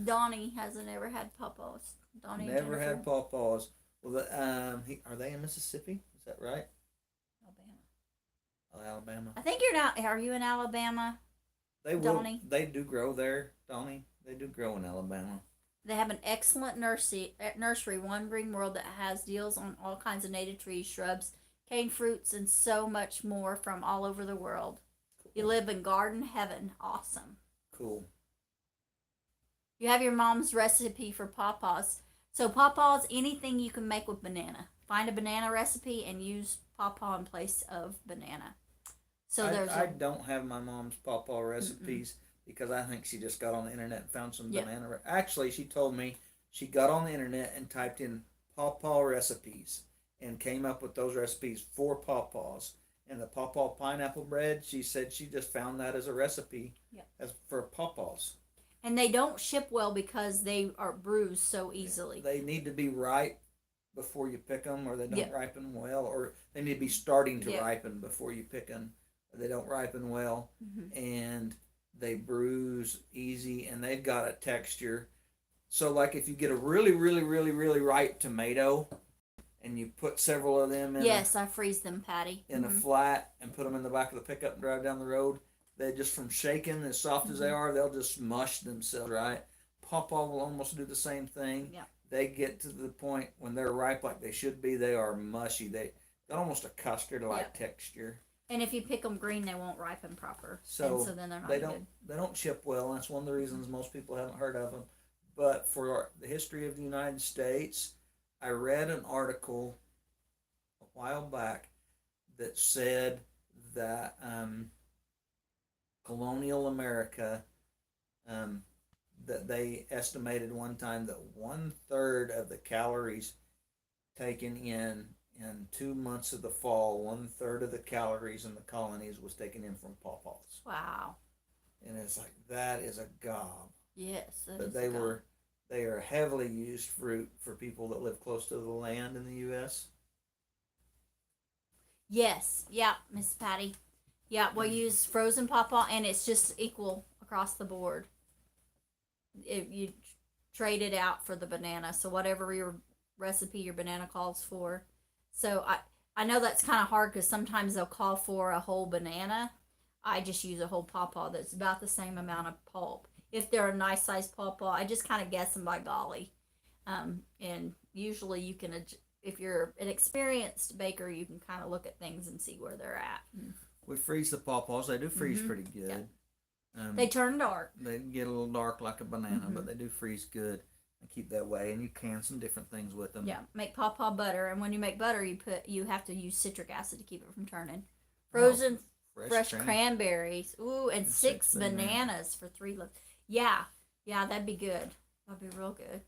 Donnie hasn't ever had pawpaws. Donnie Never Jennifer? had pawpaws. Well, are they in Mississippi? Is that right? Alabama. Oh, Alabama. I think you're not. Are you in Alabama? They will. Donnie? They do grow there, Donnie. They do grow in Alabama. They have an excellent nursery, One Green World, that has deals on all kinds of native trees, shrubs, cane fruits, and so much more from all over the world. You live in garden heaven. Awesome. Cool. You have your mom's recipe for pawpaws. So pawpaws, anything you can make with banana. Find a banana recipe and use pawpaw in place of banana. So I don't have my mom's pawpaw recipes because I think she just got on the internet and found some banana. Actually, she told me she got on the internet and typed in pawpaw recipes and came up with those recipes for pawpaws. And the pawpaw pineapple bread, she said she just found that as a recipe as for pawpaws. And they don't ship well because they are bruised so easily. They need to be ripe before you pick them, or they don't ripen well, or they need to be starting to ripen before you pick them. They don't ripen well, and they bruise easy, and they've got a texture. So, like if you get a really, really, really, really ripe tomato, and you put several of them in I freeze them, Patty. in a flat and put them in the back of the pickup and drive down the road. They just, from shaking, as soft as they are, they'll just mush themselves, right? Pawpaw will almost do the same thing. Yeah. They get to the point when they're ripe like they should be, they are mushy. They got almost a custard-like texture. And if you pick them green, they won't ripen proper. So then they're not good. They don't chip well, and that's one of the reasons most people haven't heard of them. But for the history of the United States, I read an article a while back that said that colonial America, that they estimated one time that 1/3 of the calories taken in 2 months of the fall, 1/3 of the calories in the colonies was taken in from pawpaws. Wow. And it's like, that is a gob. Yes. But they are heavily used fruit for people that live close to the land in the U.S. Yes. Yeah, Miss Patty. Yeah, we'll use frozen pawpaw, and it's just equal across the board. If you trade it out for the banana, so whatever your recipe your banana calls for. So I know that's kind of hard because sometimes they'll call for a whole banana. I just use a whole pawpaw that's about the same amount of pulp. If they're a nice sized pawpaw, I just kind of guess them by golly. And usually you can, if you're an experienced baker, you can kind of look at things and see where they're at. We freeze the pawpaws. They do freeze pretty good. Yeah. They turn dark. They get a little dark like a banana, but they do freeze good and keep that way. And you can some different things with them. Yeah, make pawpaw butter, and when you make butter, you have to use citric acid to keep it from turning. Frozen fresh cranberries. Ooh, and 6 bananas for 3 loaves. Yeah, that'd be good. That'd be real good.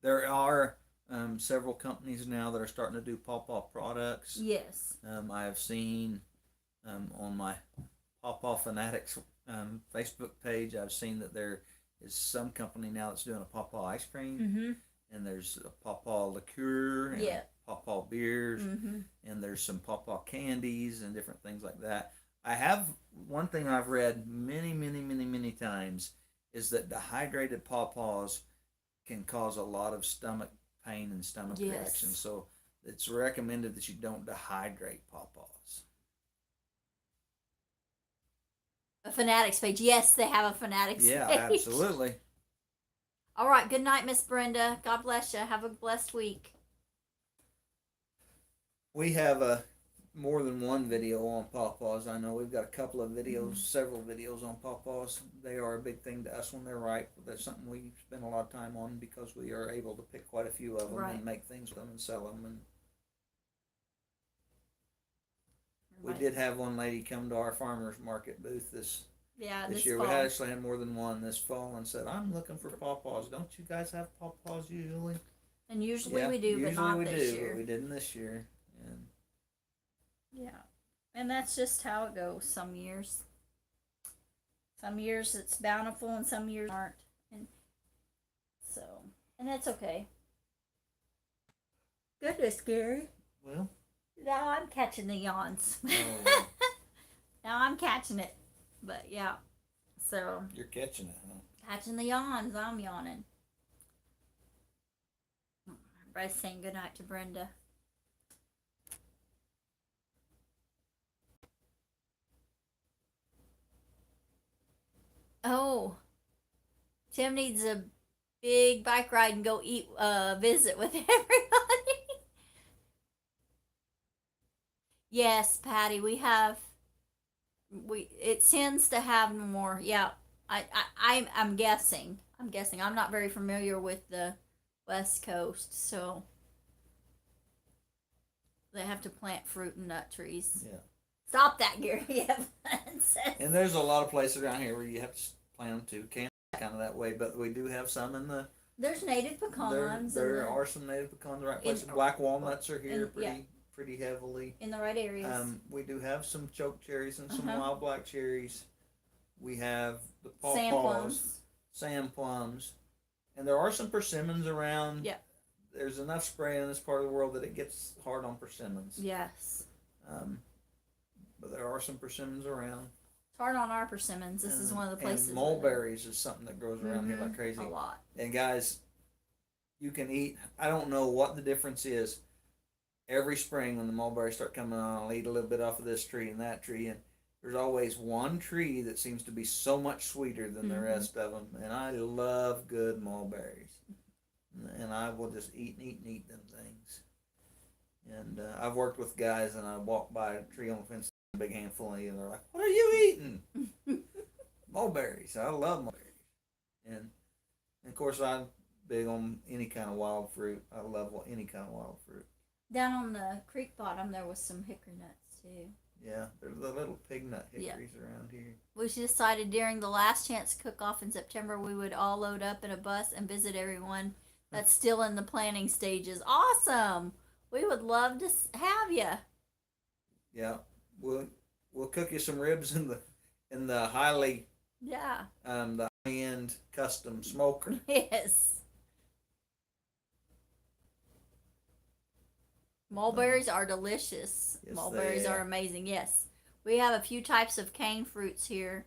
There are several companies now that are starting to do pawpaw products. Yes. I have seen on my Pawpaw Fanatics Facebook page, I've seen that there is some company now that's doing a pawpaw ice cream, and there's a pawpaw liqueur, and pawpaw beers, and there's some pawpaw candies and different things like that. I have one thing I've read many, many, many, many times is that dehydrated pawpaws can cause a lot of stomach pain and stomach reactions. So it's recommended that you don't dehydrate pawpaws. A Fanatics page. Yes, they have a Fanatics page. Yeah, absolutely. All right. Good night, Miss Brenda. God bless you. Have a blessed week. We have more than one video on pawpaws. I know we've got a couple of videos, several videos on pawpaws. They are a big thing to us when they're ripe. That's something we spend a lot of time on because we are able to pick quite a few of them Right. and make things with them and sell them. And we Right. did have one lady come to our farmers market booth this year. fall. We actually had more than one this fall and said, "I'm looking for pawpaws. Don't you guys have pawpaws usually?" And usually Yeah, we do, but usually not we this do, year. but we didn't this year. And Yeah. And that's just how it goes some years. Some years it's bountiful and some years aren't. And so, and that's okay. Goodness, Gary. well, Now I'm catching the yawns. oh, Now I'm catching it. But yeah. So, you're catching it, huh? catching the yawns. I'm yawning. Everybody's saying goodnight to Brenda. Oh, Tim needs a big bike ride and go eat, visit with everybody. Yes, Patty, it tends to have more. Yeah, I'm guessing. I'm guessing. I'm not very familiar with the West Coast, so they have to plant fruit and nut trees. Yeah. Stop that, Gary Evans. And there's a lot of places around here where you have to plant them too. Can't kind of that way, but we do have some in the. There's native pecans. There are some native pecans in the right places. In- Black walnuts are here yeah. pretty heavily. in the right areas. We do have some choke cherries and some Uh-huh. wild black cherries. We have the Sand pawpaws, plums. sand plums, and there are some persimmons around. Yeah. There's enough spray in this part of the world that it gets hard on persimmons. Yes. But there are some persimmons around. It's hard on our persimmons. This is one of the places. And where mulberries is something that grows around here like crazy. A lot. And guys, you can eat. I don't know what the difference is. Every spring when the mulberries start coming on, I'll eat a little bit off of this tree and that tree, and there's always one tree that seems to be so much sweeter than the rest of them. And I love good mulberries, and I will just eat and eat them things. And I've worked with guys, and I walk by a tree on the fence, a big handful, and they're like, "What are you eating?" Mulberries. I love mulberries, and of course I'm big on any kind of wild fruit. I love any kind of wild fruit. Down on the creek bottom, there was some hickory nuts too. Yeah, there's the little pig nut hickories around here. We decided during the last chance cook-off in September, we would all load up in a bus and visit everyone that's still in the planning stages. Awesome! We would love to have you. Yeah, we'll cook you some ribs in the highly Yeah. the high-end custom smoker. Yes. Mulberries are delicious. Yes, Mulberries they are amazing. Yes. We have a few types of cane fruits here.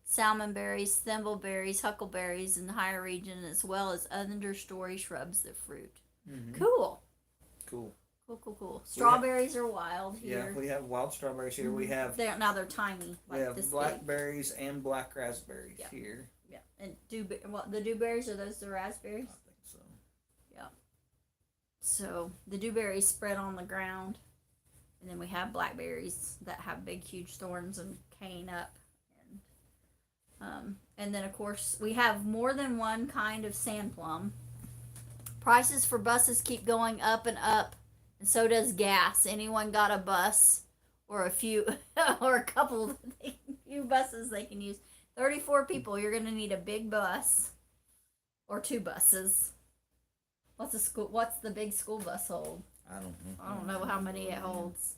Salmon berries, thimbleberries, huckleberries in the higher region, as well as understory shrubs that fruit. Mm-hmm. Cool. Cool. Cool. Strawberries are wild here. Yeah, we have wild strawberries here. We have They're tiny. we Like have this blackberries and black raspberries Yeah. here. big. Yeah. And the dewberries, are those the raspberries? I think so. So the dewberries spread on the ground, and then we have blackberries that have big, huge thorns and cane up, and then of course we have more than one kind of sand plum. Prices for buses keep going up and up, and so does gas. Anyone got a bus or a few or a couple few buses they can use? 34 people. You're gonna need a big bus or two buses. What's the big school bus hold? I don't know. I don't know how many it holds.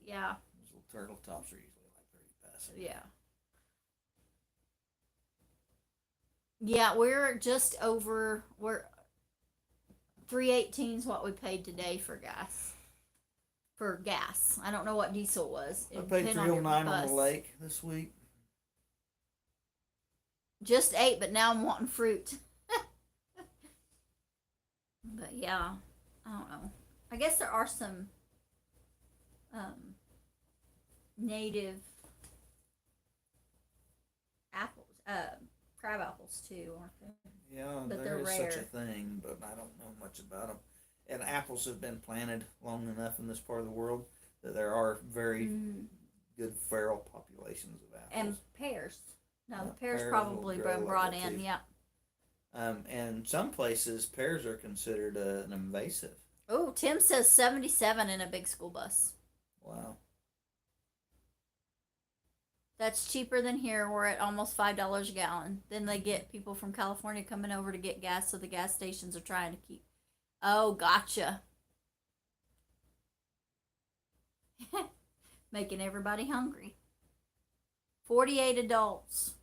Yeah. Those little turtle tops are usually like 30 passengers. Yeah. Yeah, we're just over. We're $3.18 is what we paid today for gas. For gas, I don't know what diesel was. I It paid depend on your $3.09 on bus. the lake this week. Just 8, but now I'm wanting fruit. But yeah, I don't know. I guess there are some native apples, crab apples too, aren't there? Yeah, But there they're is such a rare. thing, but I don't know much about them. And apples have been planted long enough in this part of the world that there are very Mhm. good feral populations of apples. And pears. No, Yeah, the pears pears probably will grow been like brought that in. too. Yeah. And some places pears are considered an invasive. Oh, Tim says 77 in a big school bus. Wow. That's cheaper than here. We're at almost $5 a gallon. Then they get people from California coming over to get gas, so the gas stations are trying to keep. Oh, gotcha. Making everybody hungry. 48 adults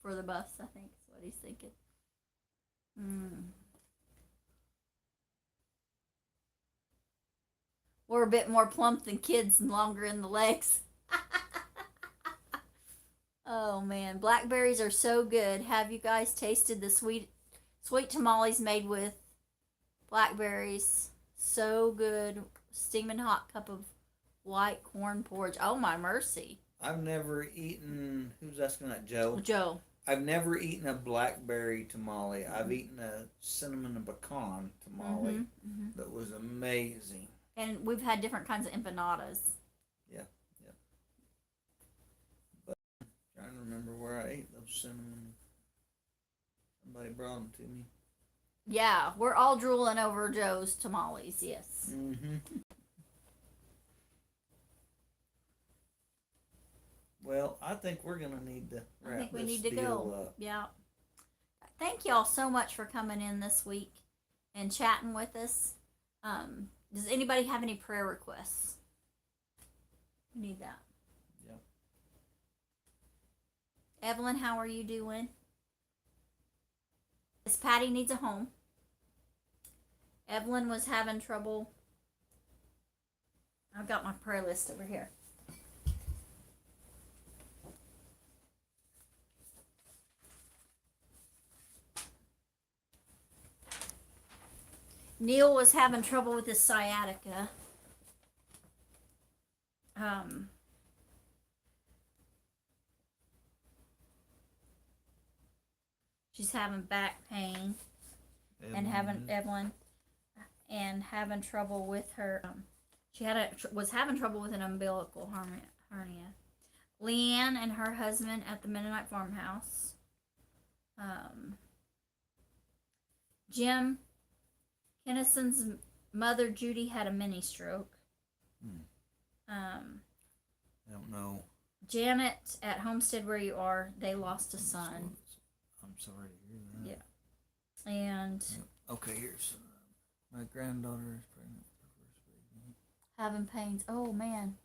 for the bus, I think is what he's thinking. We're a bit more plump than kids and longer in the legs. Oh man, blackberries are so good. Have you guys tasted the sweet tamales made with blackberries? So good. Steaming hot cup of white corn porridge. Oh my mercy. I've never eaten. Who's asking that, Joe? Joe. I've never eaten a blackberry tamale. I've eaten a cinnamon and pecan tamale that was amazing. And we've had different kinds of empanadas. Yeah, yeah. But I'm trying to remember where I ate those cinnamon. Somebody brought them to me. Yeah, we're all drooling over Joe's tamales, yes. Well, I think we're gonna need to wrap this deal up. Yeah. Thank y'all so much for coming in this week and chatting with us. Does anybody have any prayer requests? We need that. Yep. Evelyn, how are you doing? Miss Patty needs a home. Evelyn was having trouble. I've got my prayer list over here. Neil was having trouble with his sciatica. She's having back pain and having Evelyn and having trouble with her. She was having trouble with an umbilical hernia. Leanne and her husband at the Mennonite farmhouse. Jim Kennison's mother Judy had a mini stroke. I don't know. Janet at Homestead, where you are, they lost a son. I'm sorry to hear that. Yeah. And okay, here's my granddaughter is pregnant with her first baby. Having pains. Oh man.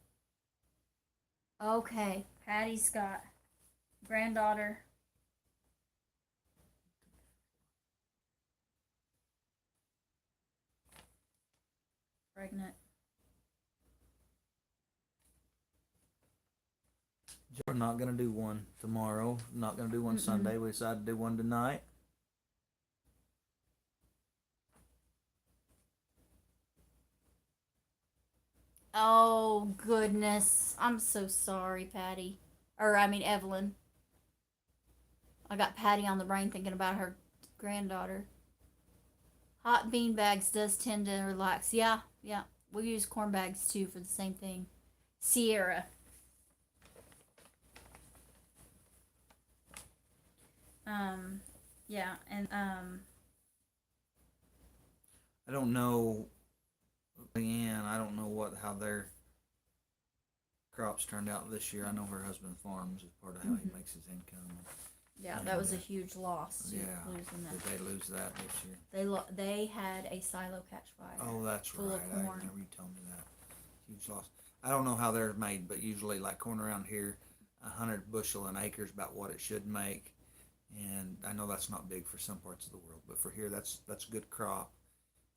Okay, Patty's got granddaughter. Pregnant. We're not gonna do one tomorrow. Not gonna do one Sunday. We decided to do one tonight. Oh goodness. I'm so sorry, Patty. Evelyn. I got Patty on the brain thinking about her granddaughter. Hot bean bags does tend to relax. Yeah. We use corn bags too for the same thing. Sierra. Yeah, and I don't know, Leanne. I don't know how their crops turned out this year. I know her husband farms as part of how he makes his income. Yeah, that was a huge loss. Yeah, losing that. Did they lose that this year? They had a silo catch fire. Oh, that's full right. of I corn. remember you telling me that. Huge loss. I don't know how they're made, but usually, like corn around here, 100 bushel an acre is about what it should make. And I know that's not big for some parts of the world, but for here, that's a good crop,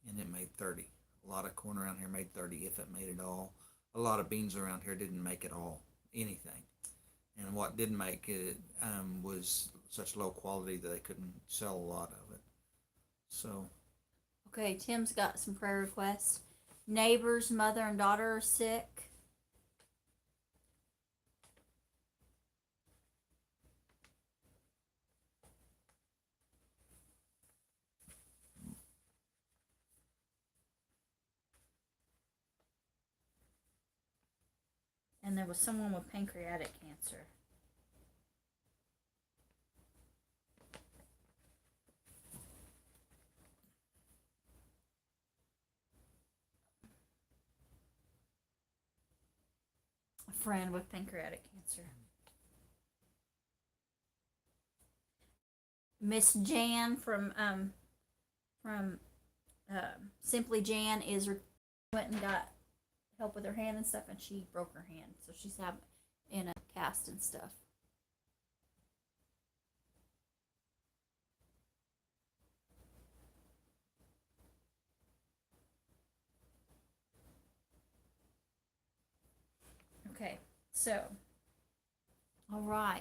and it made 30. A lot of corn around here made 30, if it made it all. A lot of beans around here didn't make it all, anything. And what did make it was such low quality that they couldn't sell a lot of it. So. Okay, Tim's got some prayer requests. Neighbors, mother and daughter are sick. And there was someone with pancreatic cancer. A friend with pancreatic cancer. Miss Jan from Simply Jan went and got help with her hand and stuff, and she broke her hand, so she's having in a cast and stuff. Okay, so all right,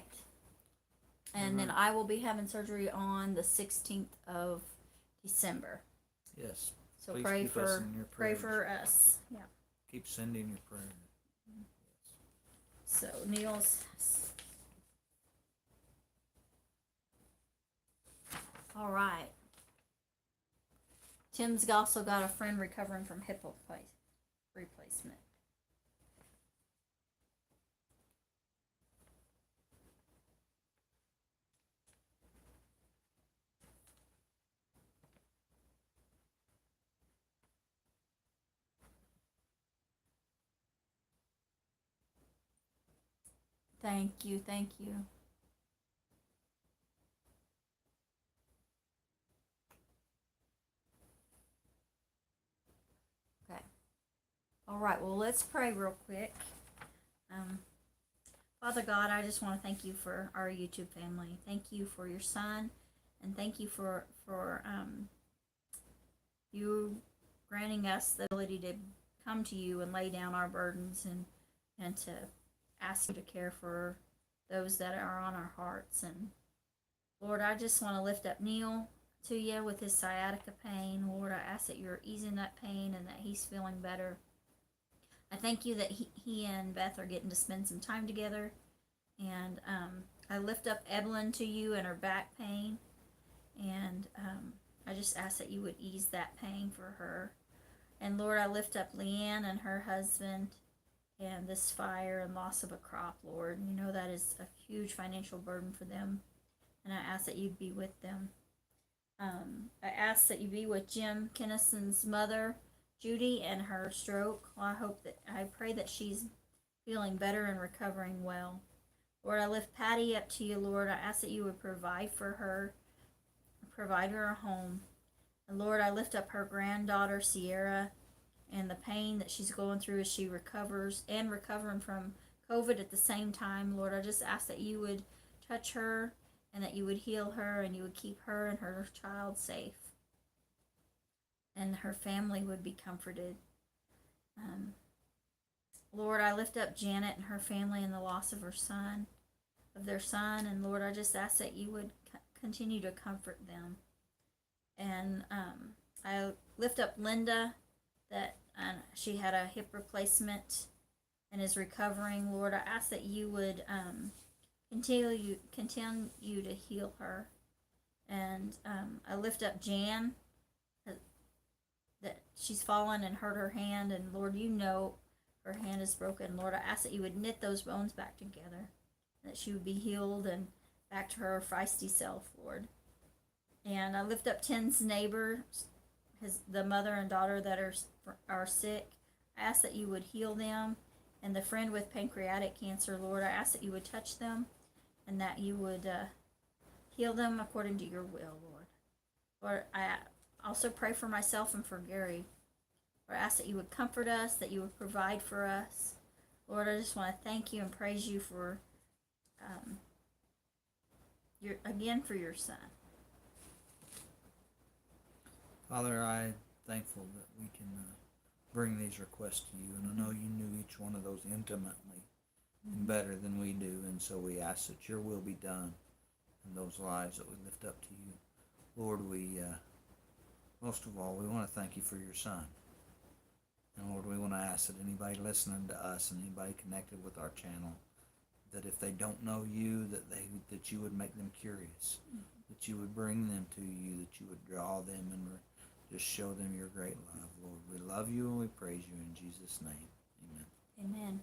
and then I will be having surgery on the 16th of December. Yes. So Please pray keep us for in your pray prayers. for us. Yeah. Keep sending your prayers. So Neil's. All right. Tim's also got a friend recovering from hip replacement. Thank you, thank you. Okay. All right, well, let's pray real quick. Father God, I just want to thank you for our YouTube family. Thank you for your son, and thank you for you granting us the ability to come to you and lay down our burdens and to ask you to care for those that are on our hearts. And Lord, I just want to lift up Neil to you with his sciatica pain. Lord, I ask that you're easing that pain and that he's feeling better. I thank you that he and Beth are getting to spend some time together. And I lift up Evelyn to you and her back pain. And I just ask that you would ease that pain for her. And Lord, I lift up Leanne and her husband and this fire and loss of a crop, Lord. You know that is a huge financial burden for them. And I ask that you'd be with them. I ask that you be with Jim Kennison's mother, Judy, and her stroke. I pray that she's feeling better and recovering well. Lord, I lift Patty up to you, Lord. I ask that you would provide for her, provide her a home. And Lord, I lift up her granddaughter, Sierra, and the pain that she's going through as she recovers and recovering from COVID at the same time. Lord, I just ask that you would touch her and that you would heal her and you would keep her and her child safe. And her family would be comforted. Lord, I lift up Janet and her family and the loss of their son. And Lord, I just ask that you would continue to comfort them. And I lift up Linda, that she had a hip replacement and is recovering. Lord, I ask that you would continue to heal her. And I lift up Jan, that she's fallen and hurt her hand, and Lord, you know her hand is broken. Lord, I ask that you would knit those bones back together, that she would be healed and back to her feisty self, Lord. And I lift up Tim's neighbor, the mother and daughter that are sick. I ask that you would heal them. And the friend with pancreatic cancer, Lord, I ask that you would touch them and that you would heal them according to your will, Lord. Lord, I also pray for myself and for Gary. Lord, I ask that you would comfort us, that you would provide for us. Lord, I just want to thank you and praise you for for your son. Father, I'm thankful that we can bring these requests to you, and I know you knew each one of those intimately and better than we do, and so we ask that your will be done in those lives that we lift up to you. Lord, we most of all, we want to thank you for your son. And Lord, we want to ask that anybody listening to us and anybody connected with our channel, that if they don't know you, that you would make them curious, that you would bring them to you, that you would draw them and just show them your great love, Lord. We love you and we praise you in Jesus' name. Amen. Amen.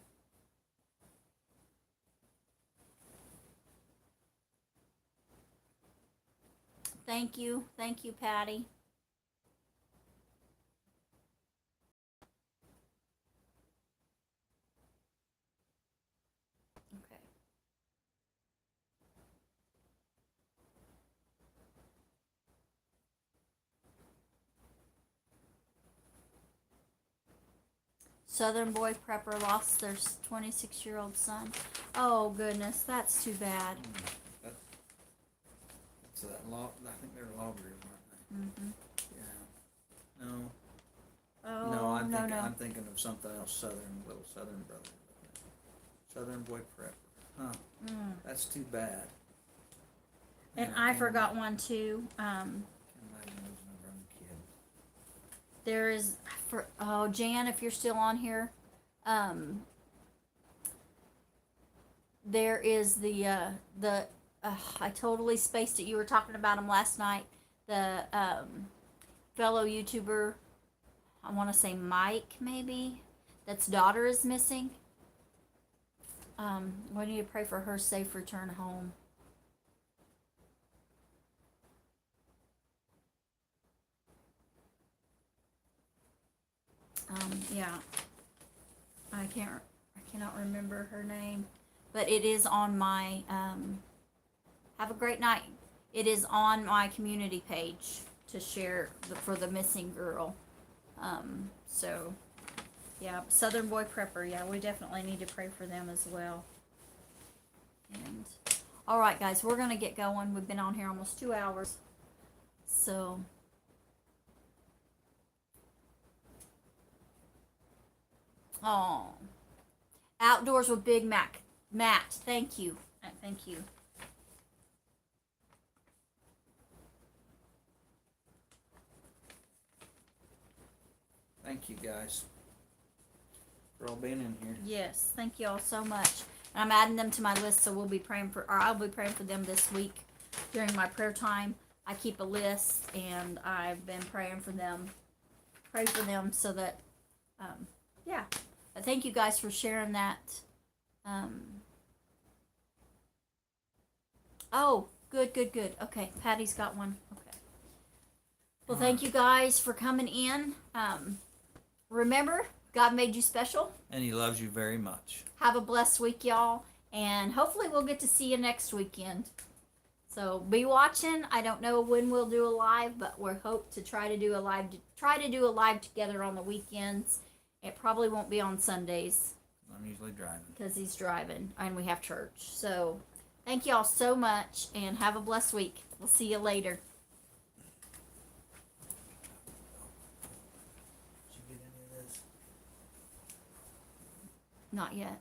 Thank you, Patty. Okay. Southern boy prepper lost their 26-year-old son. Oh goodness, that's too bad. That's that law. I think they're loggers, aren't Mm-hmm. they? Yeah. No. Oh No, no. I'm thinking of something else. Little Southern brother. Southern boy prepper. Huh. Mm. That's too bad. And Man, I can't forgot imagine- one too. Can't imagine losing a grown kid. There is Jan, if you're still on here, there is the I totally spaced it. You were talking about him last night. The fellow YouTuber, I want to say Mike, maybe, that's daughter is missing. We need to pray for her safe return home. Yeah, I cannot remember her name, but it is on my have a great night. It is on my community page to share for the missing girl. So yeah, Southern boy prepper. Yeah, we definitely need to pray for them as well. And all right, guys, we're gonna get going. We've been on here almost 2 hours, so. Oh, outdoors with Big Mac. Matt, thank you. Thank you. Thank you guys for all being in here. Yes, thank you all so much. I'm adding them to my list, so I'll be praying for them this week during my prayer time. I keep a list, and I've been praying for them. Pray for them so that, yeah. But thank you guys for sharing that. Oh, good. Okay, Patty's got one. Okay. Well, thank you guys for coming in. Remember, God made you special. And he loves you very much. Have a blessed week, y'all. And hopefully we'll get to see you next weekend. So be watching. I don't know when we'll do a live, but we hope to try to do a live together on the weekends. It probably won't be on Sundays. I'm usually driving. Because he's driving and we have church. So thank y'all so much and have a blessed week. We'll see you later. Did you get any of this? Not yet.